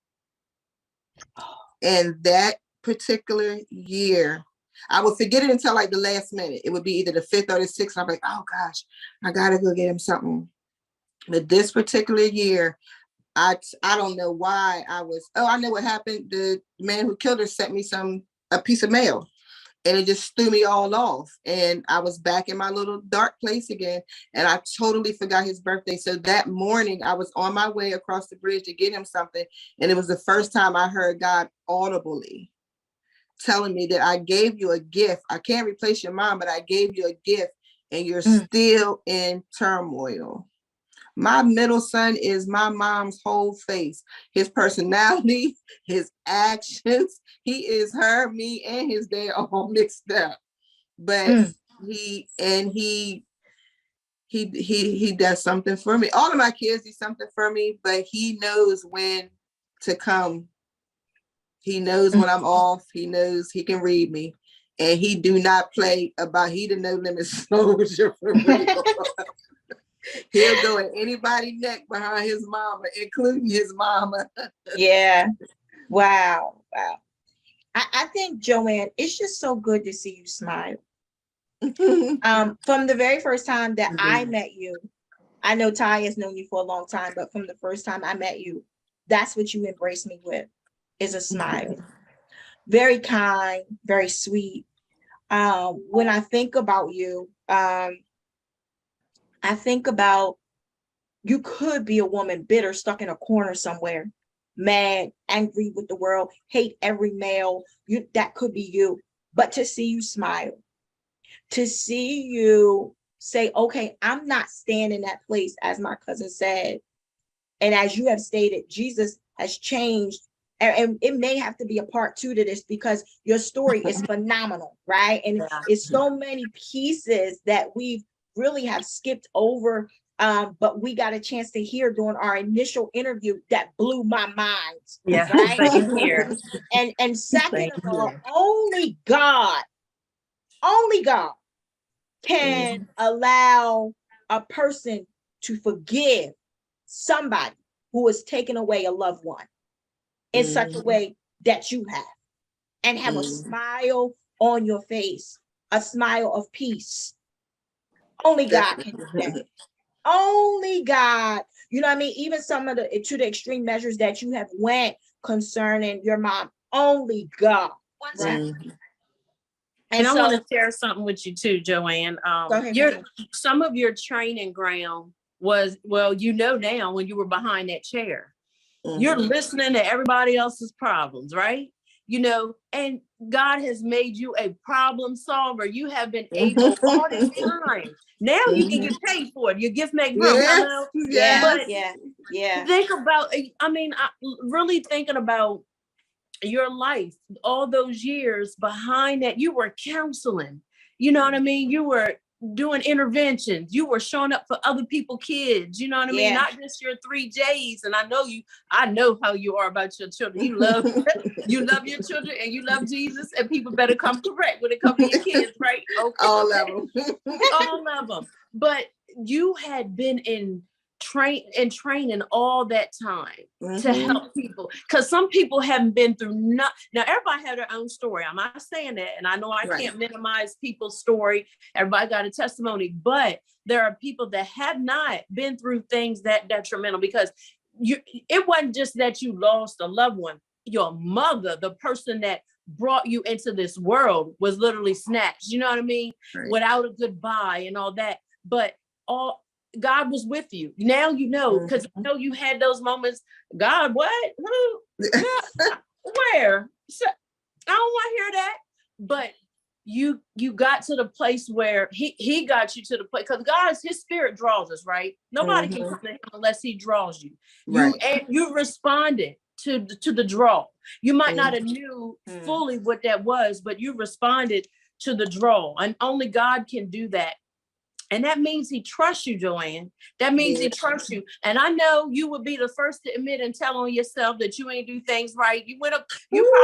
Speaker 3: And that particular year, I would forget it until like the last minute. It would be either the 5th or the 6th. And I'm like, oh gosh, I gotta go get him something. But this particular year, I don't know why I know what happened. The man who killed her sent me a piece of mail, and it just threw me all off. And I was back in my little dark place again, and I totally forgot his birthday. So that morning I was on my way across the bridge to get him something. And it was the first time I heard God audibly telling me that I gave you a gift. I can't replace your mom, but I gave you a gift, and you're still in turmoil. My middle son is my mom's whole face, his personality, his actions. He is her, me, and his dad all mixed up. But he does something for me. All of my kids do something for me, but he knows when to come. He knows when I'm off. He knows he can read me. And he do not play about, he the no limit soldier for real. He'll go at anybody's neck behind his mama, including his mama.
Speaker 2: Yeah. Wow. I think, Joanne, it's just so good to see you smile. From the very first time that I met you, I know Ty has known you for a long time, but from the first time I met you, that's what you embraced me with, is a smile. Very kind, very sweet. When I think about you, I think about, you could be a woman bitter, stuck in a corner somewhere, mad, angry with the world, hate every male. That could be you. But to see you smile, to see you say, okay, I'm not staying in that place, as my cousin said. And as you have stated, Jesus has changed. And it may have to be a part 2 to this, because your story is phenomenal, right? And it's so many pieces that we really have skipped over, but we got a chance to hear during our initial interview that blew my mind.
Speaker 1: Yeah,
Speaker 2: right?
Speaker 1: same here.
Speaker 2: And second of all,
Speaker 1: here.
Speaker 2: only God can allow a person to forgive somebody who has taken away a loved one in such a way that you have a smile on your face, a smile of peace. Only God can do that. Only God. You know what I mean? Even some of to the extreme measures that you have went concerning your mom, only God. Right?
Speaker 1: And I want to share something with you too, Joanne.
Speaker 2: Go ahead.
Speaker 1: Some of your training ground was, well, now when you were behind that chair, you're listening to everybody else's problems, right? And God has made you a problem solver. You have been able all this time. Now you can get paid for it. Your gift make room.
Speaker 2: Yeah.
Speaker 1: Think about, really thinking about your life, all those years behind that. You were counseling, you know what I mean? You were doing interventions. You were showing up for other people's kids, you know what I mean? Not just your 3 J's. And I know how you are about your children. You love your children, and you love Jesus, and people better come correct when it comes to your kids, right? Okay.
Speaker 3: All of them.
Speaker 1: But you had been in training all that time to help people, because some people haven't been through now everybody had their own story. I'm not saying that, and I know I can't minimize people's story. Everybody got a testimony, but there are people that have not been through things that detrimental, because it wasn't just that you lost a loved one. Your mother, the person that brought you into this world, was literally snatched, you know what I mean? Without a goodbye and all that. But God was with you. Now you know, because I know you had those moments. God, what? Who? Where? So, I don't want to hear that. But you got to the place where he got you to the place, because his spirit draws us, right? Nobody can come to him unless he draws you. You responded to the draw. You might not have knew fully what that was, but you responded to the draw, and only God can do that. And that means he trusts you, Joanne. That means he trusts you. And I know you would be the first to admit and tell on yourself that you ain't do things right. You probably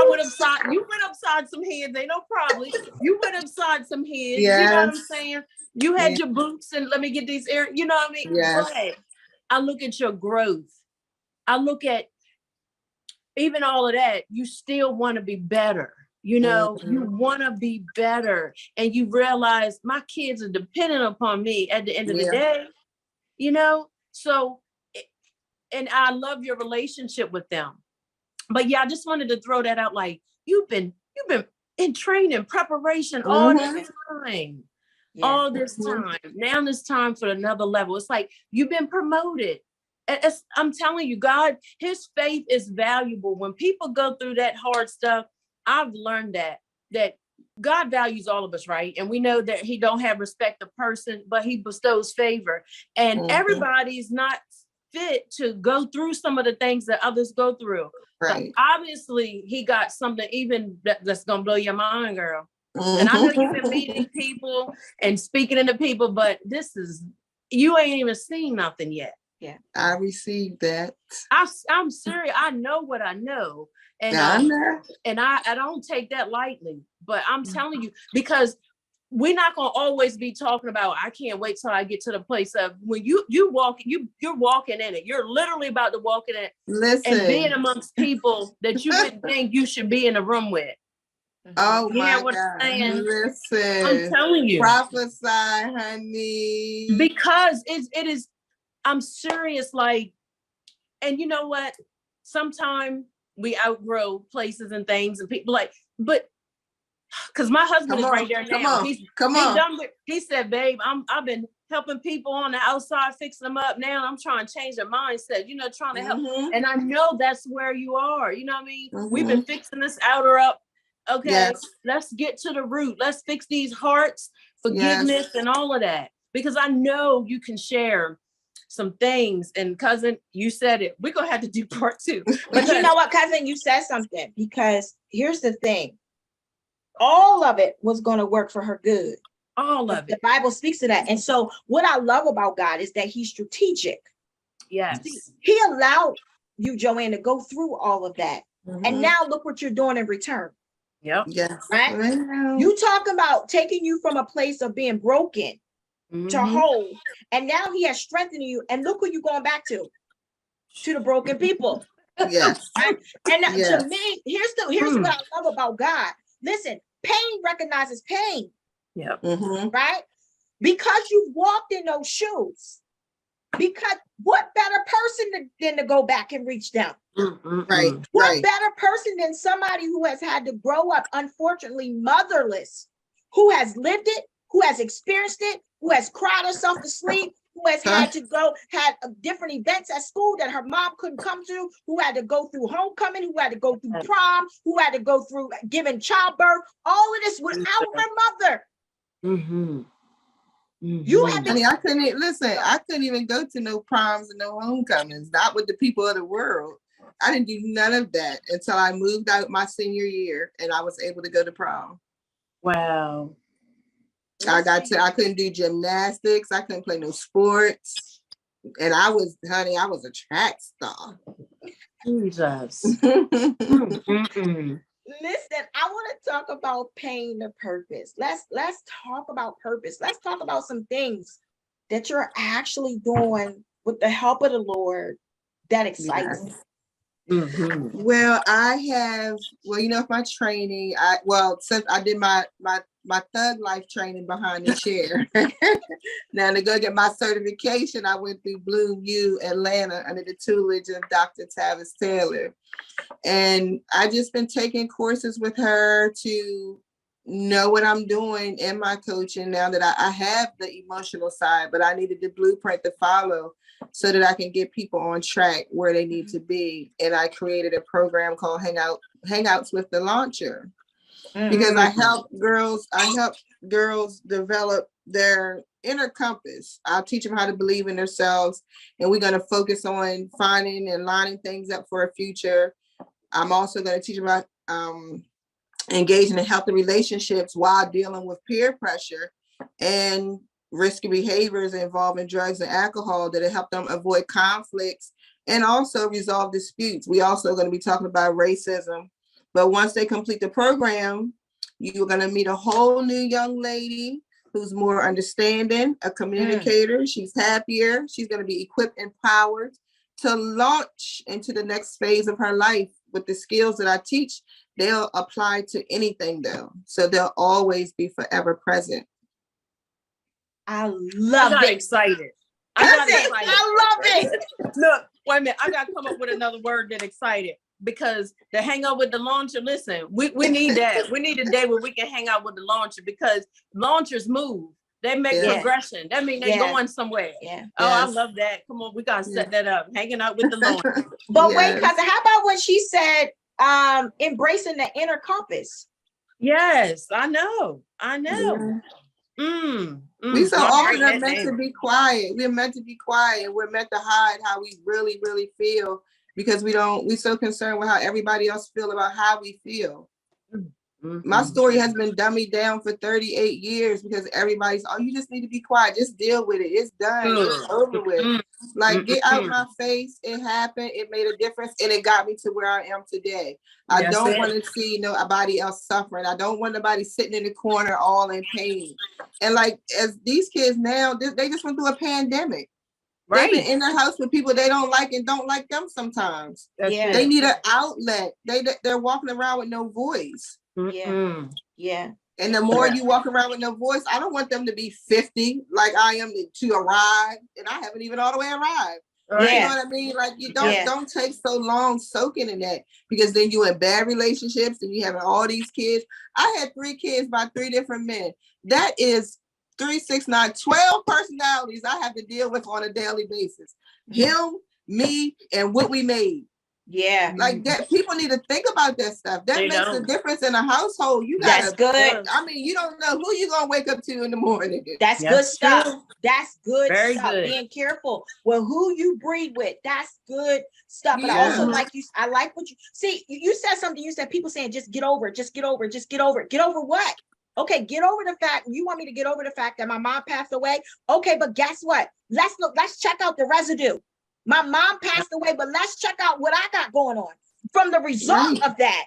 Speaker 1: went upside some heads. Ain't no probably. You went upside some heads.
Speaker 3: Yes.
Speaker 1: You know what I'm saying? You had your boots and let me get these air, you know what I mean?
Speaker 3: Yes.
Speaker 1: But I look at your growth. I look at even all of that, you still want to be better. You know, you want to be better, and you realize my kids are dependent upon me at the end of the day, you know? So, and I love your relationship with them. But yeah, I just wanted to throw that out. Like you've been in training, preparation all this time, all this time. Now it's time for another level. It's like you've been promoted. I'm telling you, God, his faith is valuable. When people go through that hard stuff, I've learned that God values all of us, right? And we know that he don't have respect of person, but he bestows favor. And everybody's not fit to go through some of the things that others go through.
Speaker 3: Right.
Speaker 1: So obviously, he got something even that's going to blow your mind, girl. And I know you've been meeting people and speaking into people, but you ain't even seen nothing yet.
Speaker 3: Yeah, I received that.
Speaker 1: I'm serious. I know what I know. And I don't take that lightly, but I'm telling you, because we're not going to always be talking about, I can't wait till I get to the place of when you're walking in it. You're literally about to walk in it.
Speaker 3: Listen.
Speaker 1: And being amongst people that you wouldn't think you should be in a room with.
Speaker 3: Oh my
Speaker 1: what
Speaker 3: God.
Speaker 1: I'm saying?
Speaker 3: Listen.
Speaker 1: I'm telling you.
Speaker 3: Prophesy, honey.
Speaker 1: Because it is, I'm serious, like, and you know what? Sometimes we outgrow places and things and people but because my husband is right there now. He said, babe, I've been helping people on the outside, fixing them up. Now I'm trying to change their mindset, trying to help. And I know that's where you are. You know what I mean? We've been fixing this outer up. Okay, let's get to the root. Let's fix these hearts, forgiveness, and all of that. Because I know you can share some things. And cousin, you said it. We're gonna have to do part 2.
Speaker 2: But you know what, cousin, you said something, because here's the thing. All of it was going to work for her good.
Speaker 1: All of it.
Speaker 2: The Bible speaks to that. And so what I love about God is that he's strategic.
Speaker 1: Yes.
Speaker 2: He allowed you, Joanne, to go through all of that. And now look what you're doing in return.
Speaker 1: Yep.
Speaker 3: Yes.
Speaker 2: Right? You talk about taking you from a place of being broken to whole. And now he has strengthened you. And look who you're going back to the broken people.
Speaker 3: Yes.
Speaker 2: Right? And to me, here's what I love about God. Listen, pain recognizes pain.
Speaker 1: Yeah.
Speaker 2: Right? Because you walked in those shoes. Because what better person than to go back and reach them?
Speaker 3: Right.
Speaker 2: What better person than somebody who has had to grow up, unfortunately, motherless, who has lived it, who has experienced it, who has cried herself to sleep, who has had different events at school that her mom couldn't come to, who had to go through homecoming, who had to go through prom, who had to go through giving childbirth, all of this without her mother. You had to,
Speaker 3: I couldn't even go to no proms and no homecomings, not with the people of the world. I didn't do none of that until I moved out my senior year and I was able to go to prom.
Speaker 1: Wow.
Speaker 3: I couldn't do gymnastics. I couldn't play no sports. And I was a track star.
Speaker 1: Jesus.
Speaker 2: Listen, I want to talk about pain to purpose. Let's talk about purpose. Let's talk about some things that you're actually doing with the help of the Lord that excites me.
Speaker 3: Well, my training, since I did my thug life training behind the chair. Now to go get my certification, I went through Bloom U Atlanta under the tutelage of Dr. Tavis Taylor. And I just been taking courses with her to know what I'm doing in my coaching now that I have the emotional side, but I needed the blueprint to follow so that I can get people on track where they need to be. And I created a program called Hangouts with the Launcher. Because I help girls develop their inner compass. I'll teach them how to believe in themselves, and we're going to focus on finding and lining things up for a future. I'm also going to teach them about engaging in healthy relationships while dealing with peer pressure and risky behaviors involving drugs and alcohol that'll help them avoid conflicts and also resolve disputes. We also going to be talking about racism. But once they complete the program, you're going to meet a whole new young lady who's more understanding, a communicator. She's happier. She's going to be equipped, empowered to launch into the next phase of her life with the skills that I teach. They'll apply to anything though. So they'll always be forever present.
Speaker 2: I
Speaker 1: I
Speaker 2: love
Speaker 1: got
Speaker 2: it.
Speaker 1: excited.
Speaker 2: I love it.
Speaker 1: Look, wait a minute. I got to come up with another word that excited, because to hang out with the launcher, listen, we need that. We need a day where we can hang out with the launcher, because launchers move. They make
Speaker 3: Yeah.
Speaker 1: progression. That means they're
Speaker 2: Yeah.
Speaker 1: going somewhere.
Speaker 2: Yeah.
Speaker 1: Oh, I
Speaker 3: Yes.
Speaker 1: love that. Come on, we got to set that up. Hanging out with the launcher.
Speaker 2: But wait,
Speaker 3: Yes.
Speaker 2: cousin, how about when she said embracing the inner compass?
Speaker 1: Yes, I know.
Speaker 3: Yeah. We so
Speaker 1: I'm
Speaker 3: often
Speaker 1: writing
Speaker 3: are
Speaker 1: that
Speaker 3: meant to
Speaker 1: down.
Speaker 3: be quiet. We're meant to be quiet, and we're meant to hide how we really, really feel, because we're so concerned with how everybody else feel about how we feel. My story has been dummied down for 38 years because everybody's, oh, you just need to be quiet. Just deal with it. It's done. It's over with. Like, get out my face. It happened. It made a difference. And it got me to where I am today. I
Speaker 1: That's
Speaker 3: don't
Speaker 1: it.
Speaker 3: want to see nobody else suffering. I don't want nobody sitting in the corner all in pain. And like, as these kids now, they just went through a pandemic. They've been
Speaker 1: Right.
Speaker 3: in the house with people they don't like and don't like them sometimes.
Speaker 1: That's
Speaker 2: Yeah.
Speaker 3: They
Speaker 1: it.
Speaker 3: need an outlet. They're walking around with no voice.
Speaker 1: Mm-mm.
Speaker 2: Yeah.
Speaker 3: And the more you walk around with no voice, I don't want them to be 50 like I am to arrive, and I haven't even all the way arrived.
Speaker 1: Right.
Speaker 3: You know what I mean? Like, you don't
Speaker 2: Yeah.
Speaker 3: don't take so long soaking in that, because then you in bad relationships and you having all these kids. I had 3 kids by 3 different men. That is 3, 6, 9, 12 personalities I have to deal with on a daily basis. Him, me, and what we made.
Speaker 2: Yeah.
Speaker 3: Like that, people need to think about that stuff. That
Speaker 1: They
Speaker 3: makes a
Speaker 1: don't.
Speaker 3: difference in a household. You
Speaker 2: That's
Speaker 3: gotta,
Speaker 2: good.
Speaker 3: I mean, you don't know who you gonna wake up to in the morning.
Speaker 2: That's
Speaker 1: That's
Speaker 2: good stuff.
Speaker 1: true.
Speaker 2: That's good
Speaker 1: Very
Speaker 2: stuff.
Speaker 1: good.
Speaker 2: Being careful with who you breed with. That's good stuff. But I
Speaker 3: Yeah.
Speaker 2: also like you. I like what you see. You said something. You said people saying just get over it. Just get over it. Just get over it. Get over what? Okay, get over the fact. You want me to get over the fact that my mom passed away? Okay, but guess what? Let's look. Let's check out the residue. My mom passed away, but let's check out what I got going on from the result
Speaker 3: Right.
Speaker 2: of that.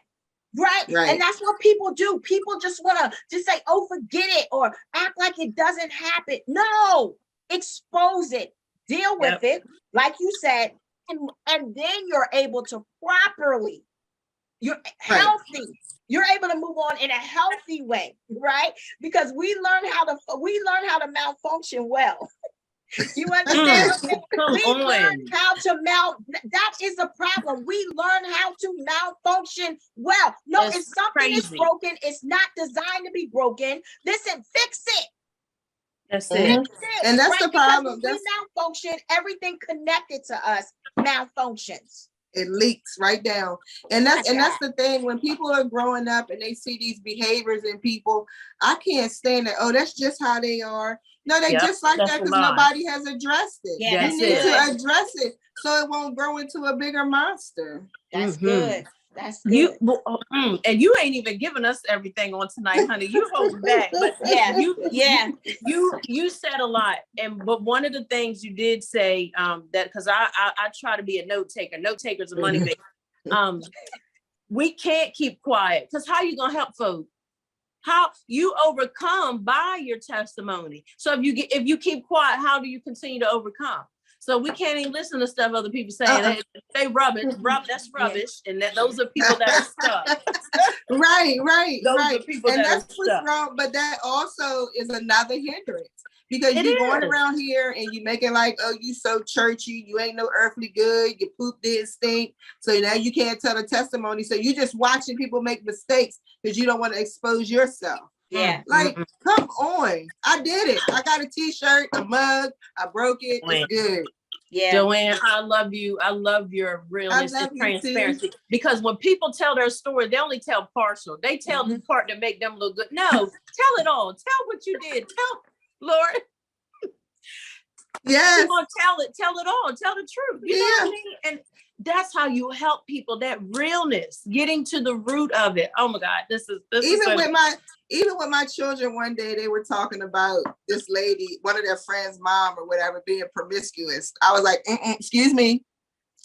Speaker 2: Right?
Speaker 3: Right.
Speaker 2: And that's what people do. People just want to just say, oh, forget it, or act like it doesn't happen. No, expose it, deal with it, like you said, and then you're able to properly, you're healthy. You're able to move on in a healthy way, right? Because we learn how to malfunction well. You understand?
Speaker 1: Come
Speaker 2: We learn
Speaker 1: on.
Speaker 2: how to that is a problem. We learn how to malfunction well. No,
Speaker 1: That's
Speaker 2: if something is
Speaker 1: crazy.
Speaker 2: broken, it's not designed to be broken. Listen, fix it.
Speaker 1: That's
Speaker 3: Mhm.
Speaker 1: it.
Speaker 2: Fix it,
Speaker 3: And that's the
Speaker 2: because
Speaker 3: problem.
Speaker 2: when we malfunction, everything connected to us malfunctions.
Speaker 3: It leaks right down. And that's the thing. When people are growing up and they see these behaviors in people, I can't stand it. Oh, that's just how they are. No, they
Speaker 1: Yep,
Speaker 3: just like
Speaker 1: that's
Speaker 3: that
Speaker 1: a
Speaker 3: because
Speaker 1: lie.
Speaker 3: nobody has addressed it.
Speaker 2: Yeah,
Speaker 1: That's
Speaker 3: You need
Speaker 1: it.
Speaker 3: to address it so it won't grow into a bigger monster.
Speaker 2: That's
Speaker 1: Mhm.
Speaker 2: good. That's good.
Speaker 1: You and you ain't even giving us everything on tonight, honey. You hold back, but
Speaker 2: Yeah.
Speaker 1: you you said a lot, but one of the things you did say that, because I try to be a note taker. Note takers are money makers. We can't keep quiet, because how you gonna help folks? How you overcome by your testimony. So if you keep quiet, how do you continue to overcome? So we can't even listen to stuff other people saying. They rubbish. That's rubbish, and those are people that are stuck.
Speaker 3: Right.
Speaker 1: Those
Speaker 3: Right.
Speaker 1: are people
Speaker 3: And
Speaker 1: that are
Speaker 3: that's what's
Speaker 1: stuck.
Speaker 3: wrong. But that also is another hindrance, because
Speaker 1: It
Speaker 3: you're going
Speaker 1: is.
Speaker 3: around here and you make it like, oh, you so churchy, you ain't no earthly good, your poop did stink. So now you can't tell the testimony. So you're just watching people make mistakes because you don't want to expose yourself.
Speaker 2: Yeah.
Speaker 3: Like, come on. I did it. I got a t-shirt, a mug, I broke it. It's good.
Speaker 2: Yeah.
Speaker 1: Joanne, I love you. I love your realness
Speaker 3: love
Speaker 1: and
Speaker 3: you too.
Speaker 1: transparency. Because when people tell their story, they only tell partial. They tell the part that make them look good. No, tell it all. Tell what you did. Tell, Lord.
Speaker 3: Yes.
Speaker 1: You're gonna tell it all, tell the truth. You know what I mean? And that's how you help people, that realness, getting to the root of it. Oh my God, this is
Speaker 3: even with my children, one day they were talking about this lady, one of their friends' mom or whatever, being promiscuous. I was like, excuse me.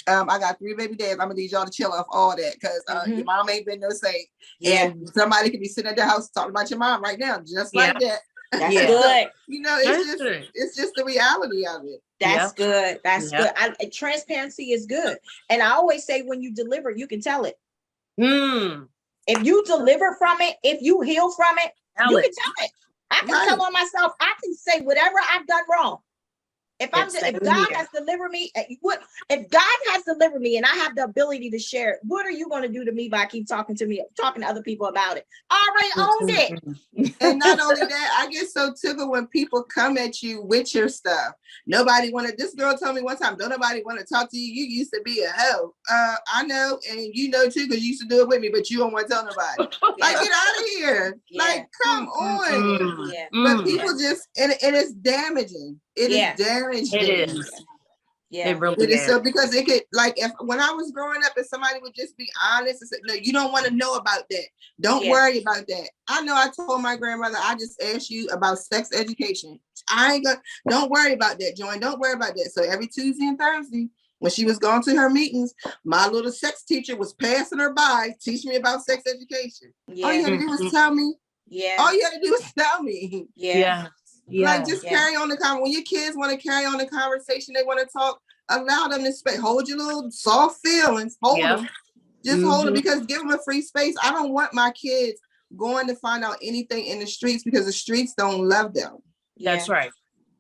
Speaker 3: I got 3 baby dads. I'm gonna need y'all to chill off all that because your mom ain't been no saint.
Speaker 2: Yeah.
Speaker 3: And somebody could be sitting at their house talking about your mom right now, just like that.
Speaker 2: That's good.
Speaker 3: You know, it's just the reality of it.
Speaker 2: That's good. That's good. Transparency is good. And I always say, when you deliver, you can tell it. If you deliver from it, if you heal from it, you can tell it. I can tell on myself. I can say whatever I've done wrong. If God has delivered me, if God has delivered me and I have the ability to share it, what are you going to do to me by keep talking to other people about it? I already owned it.
Speaker 3: And not only that, I get so tickled when people come at you with your stuff. This girl told me one time, don't nobody want to talk to you. You used to be a hoe. I know, and you know too, because you used to do it with me, but you don't want to tell nobody. Like, get out of here. Like, come on. But people just, and it's damaging. It is damaging.
Speaker 1: It is.
Speaker 2: Yeah,
Speaker 1: it really is.
Speaker 3: So because it could, like, when I was growing up, if somebody would just be honest and say, no, you don't want to know about that. Don't worry about that. I know I told my grandmother, I just asked you about sex education. Don't worry about that, Joy. Don't worry about that. So every Tuesday and Thursday, when she was going to her meetings, my little sex teacher was passing her by, teaching me about sex education. All you had to do was tell me. All you had to do was tell me. Like, just carry on the conversation. When your kids want to carry on the conversation, they want to talk, allow them to speak. Hold your little soft feelings. Hold them. Just hold them, because give them a free space. I don't want my kids going to find out anything in the streets, because the streets don't love them.
Speaker 1: That's right.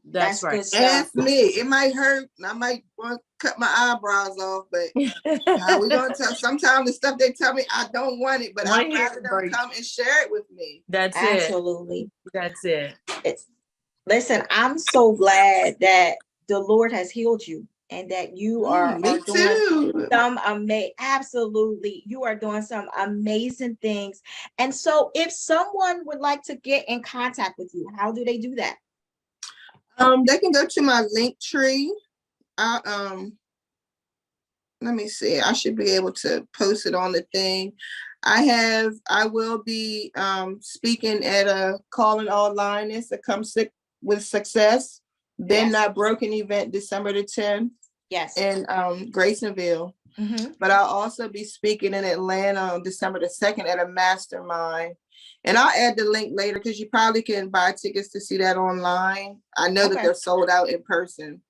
Speaker 1: That's right.
Speaker 3: Ask me. It might hurt. I might want to cut my eyebrows off, but we're going to tell. Sometimes the stuff they tell me, I don't want it, but I'd rather them come and share it with me.
Speaker 2: Absolutely.
Speaker 1: That's it.
Speaker 2: Listen, I'm so glad that the Lord has healed you and that you are doing some absolutely, you are doing some amazing things. And so if someone would like to get in contact with you, how do they do that?
Speaker 3: They can go to my link tree. Let me see. I should be able to post it on the thing. I will be speaking at a Calling All Lioness that comes with Success, Been Not Broken event, December the 10th.
Speaker 2: Yes.
Speaker 3: In Graysonville. But I'll also be speaking in Atlanta on December the 2nd at a mastermind. And I'll add the link later, because you probably can buy tickets to see that online. I know that they're sold out in person.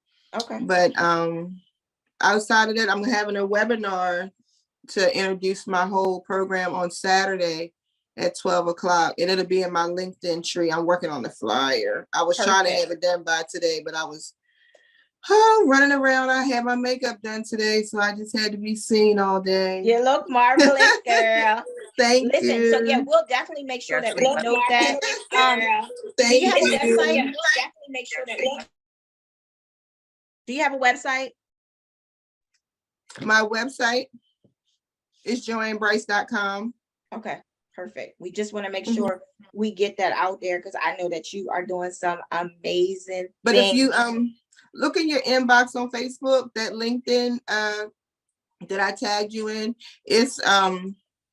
Speaker 3: But outside of that, I'm having a webinar to introduce my whole program on Saturday at 12 o'clock. And it'll be in my LinkedIn tree. I'm working on the flyer. I was trying to have it done by today, but I was running around. I had my makeup done today, so I just had to be seen all day.
Speaker 2: You look marvelous, girl.
Speaker 3: Thank you.
Speaker 2: So we'll definitely make sure that we know that.
Speaker 3: Thank you.
Speaker 2: Definitely make sure that Do you have a website?
Speaker 3: My website is joannebryce.com.
Speaker 2: Okay, perfect. We just want to make sure we get that out there, because I know that you are doing some amazing things.
Speaker 3: If you look in your inbox on Facebook, that LinkedIn that I tagged you in, it's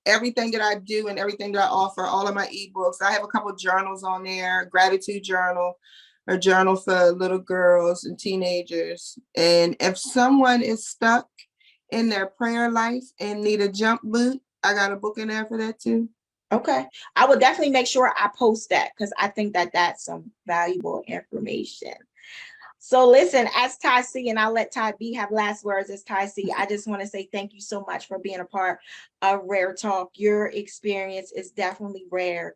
Speaker 3: everything that I do and everything that I offer, all of my ebooks. I have a couple of journals on there, gratitude journal, a journal for little girls and teenagers. And if someone is stuck in their prayer life and need a jump boot, I got a book in there for that too.
Speaker 2: Okay. I will definitely make sure I post that, because I think that that's some valuable information. So listen, as Ty C, and I'll let Ty B have last words as Ty C, I just want to say thank you so much for being a part of Rare Talk. Your experience is definitely rare.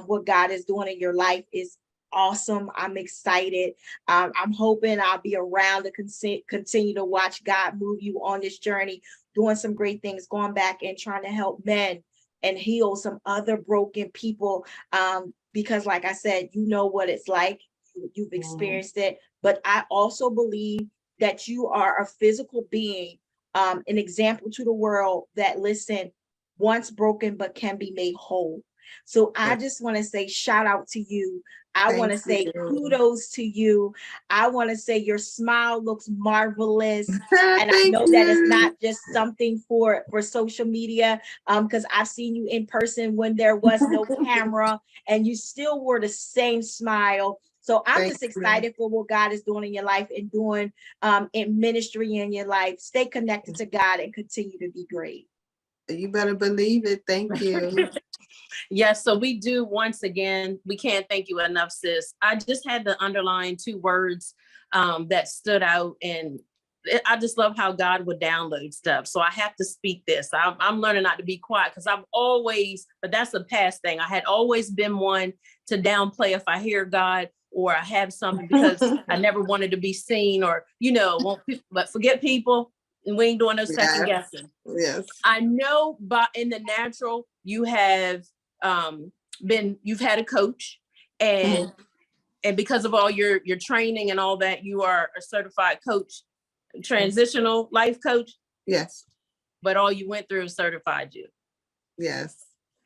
Speaker 2: What God is doing in your life is awesome. I'm excited. I'm hoping I'll be around to continue to watch God move you on this journey, doing some great things, going back and trying to help men and heal some other broken people. Because like I said, you know what it's like. You've experienced it. But I also believe that you are a physical being, an example to the world that, listen, once broken, but can be made whole. So I just want to say shout out to you. I want to
Speaker 3: Thank
Speaker 2: say
Speaker 3: you.
Speaker 2: kudos to you. I want to say your smile looks marvelous. And I
Speaker 3: Thank
Speaker 2: know that it's
Speaker 3: you.
Speaker 2: not just something for social media, because I've seen you in person when there was no camera and you still wore the same smile. So I'm
Speaker 3: Thank
Speaker 2: just
Speaker 3: you.
Speaker 2: excited for what God is doing in your life and doing in ministry in your life. Stay connected to God and continue to be great.
Speaker 3: You better believe it. Thank you.
Speaker 1: Yes, so we do, once again, we can't thank you enough, sis. I just had to underline 2 words that stood out, and I just love how God would download stuff. So I have to speak this. I'm learning not to be quiet, because I've always, but that's a past thing. I had always been one to downplay if I hear God or I have something, because I never wanted to be seen, or, but forget people. And we ain't doing no second guessing.
Speaker 3: Yes.
Speaker 1: I know, but in the natural, you have you've had a coach, and because of all your training and all that, you are a certified coach, transitional life coach.
Speaker 3: Yes.
Speaker 1: But all you went through certified you.
Speaker 3: Yes.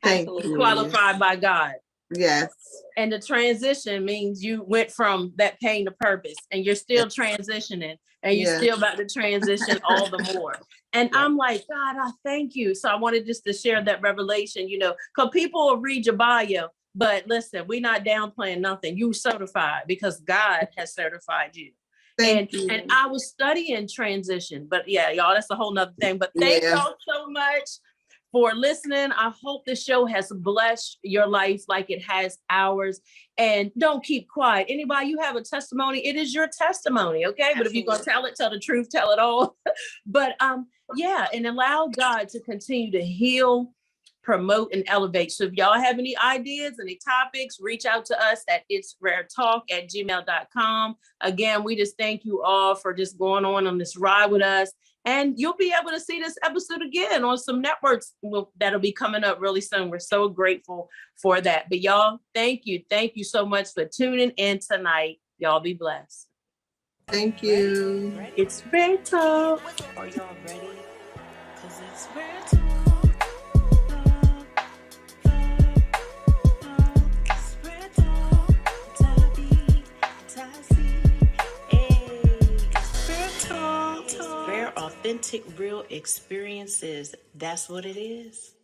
Speaker 3: Thank you.
Speaker 1: Qualified by God.
Speaker 3: Yes.
Speaker 1: And the transition means you went from that pain to purpose, and you're still transitioning, and you're still about to transition all the more. And I'm like, God, I thank you. So I wanted just to share that revelation, because people will read your bio, but listen, we're not downplaying nothing. You certified because God has certified you.
Speaker 3: Thank you.
Speaker 1: And I was studying transition, but yeah, y'all, that's a whole nother thing. But thank y'all so much for listening. I hope the show has blessed your life like it has ours. And don't keep quiet. Anybody, you have a testimony, it is your testimony, okay? Absolutely. But if you're going to tell it, tell the truth, tell it all. But and allow God to continue to heal, promote, and elevate. So if y'all have any ideas, any topics, reach out to us at itsraretalk@gmail.com. Again, we just thank you all for just going on this ride with us. And you'll be able to see this episode again on some networks that'll be coming up really soon. We're so grateful for that. But y'all, thank you. Thank you so much for tuning in tonight. Y'all be blessed.
Speaker 3: Thank you.
Speaker 1: Ready? It's Rare Talk.
Speaker 4: Are y'all ready? Because it's Rare Talk. It's Rare Talk. It's Rare Talk. Rare, authentic, real experiences. That's what it is.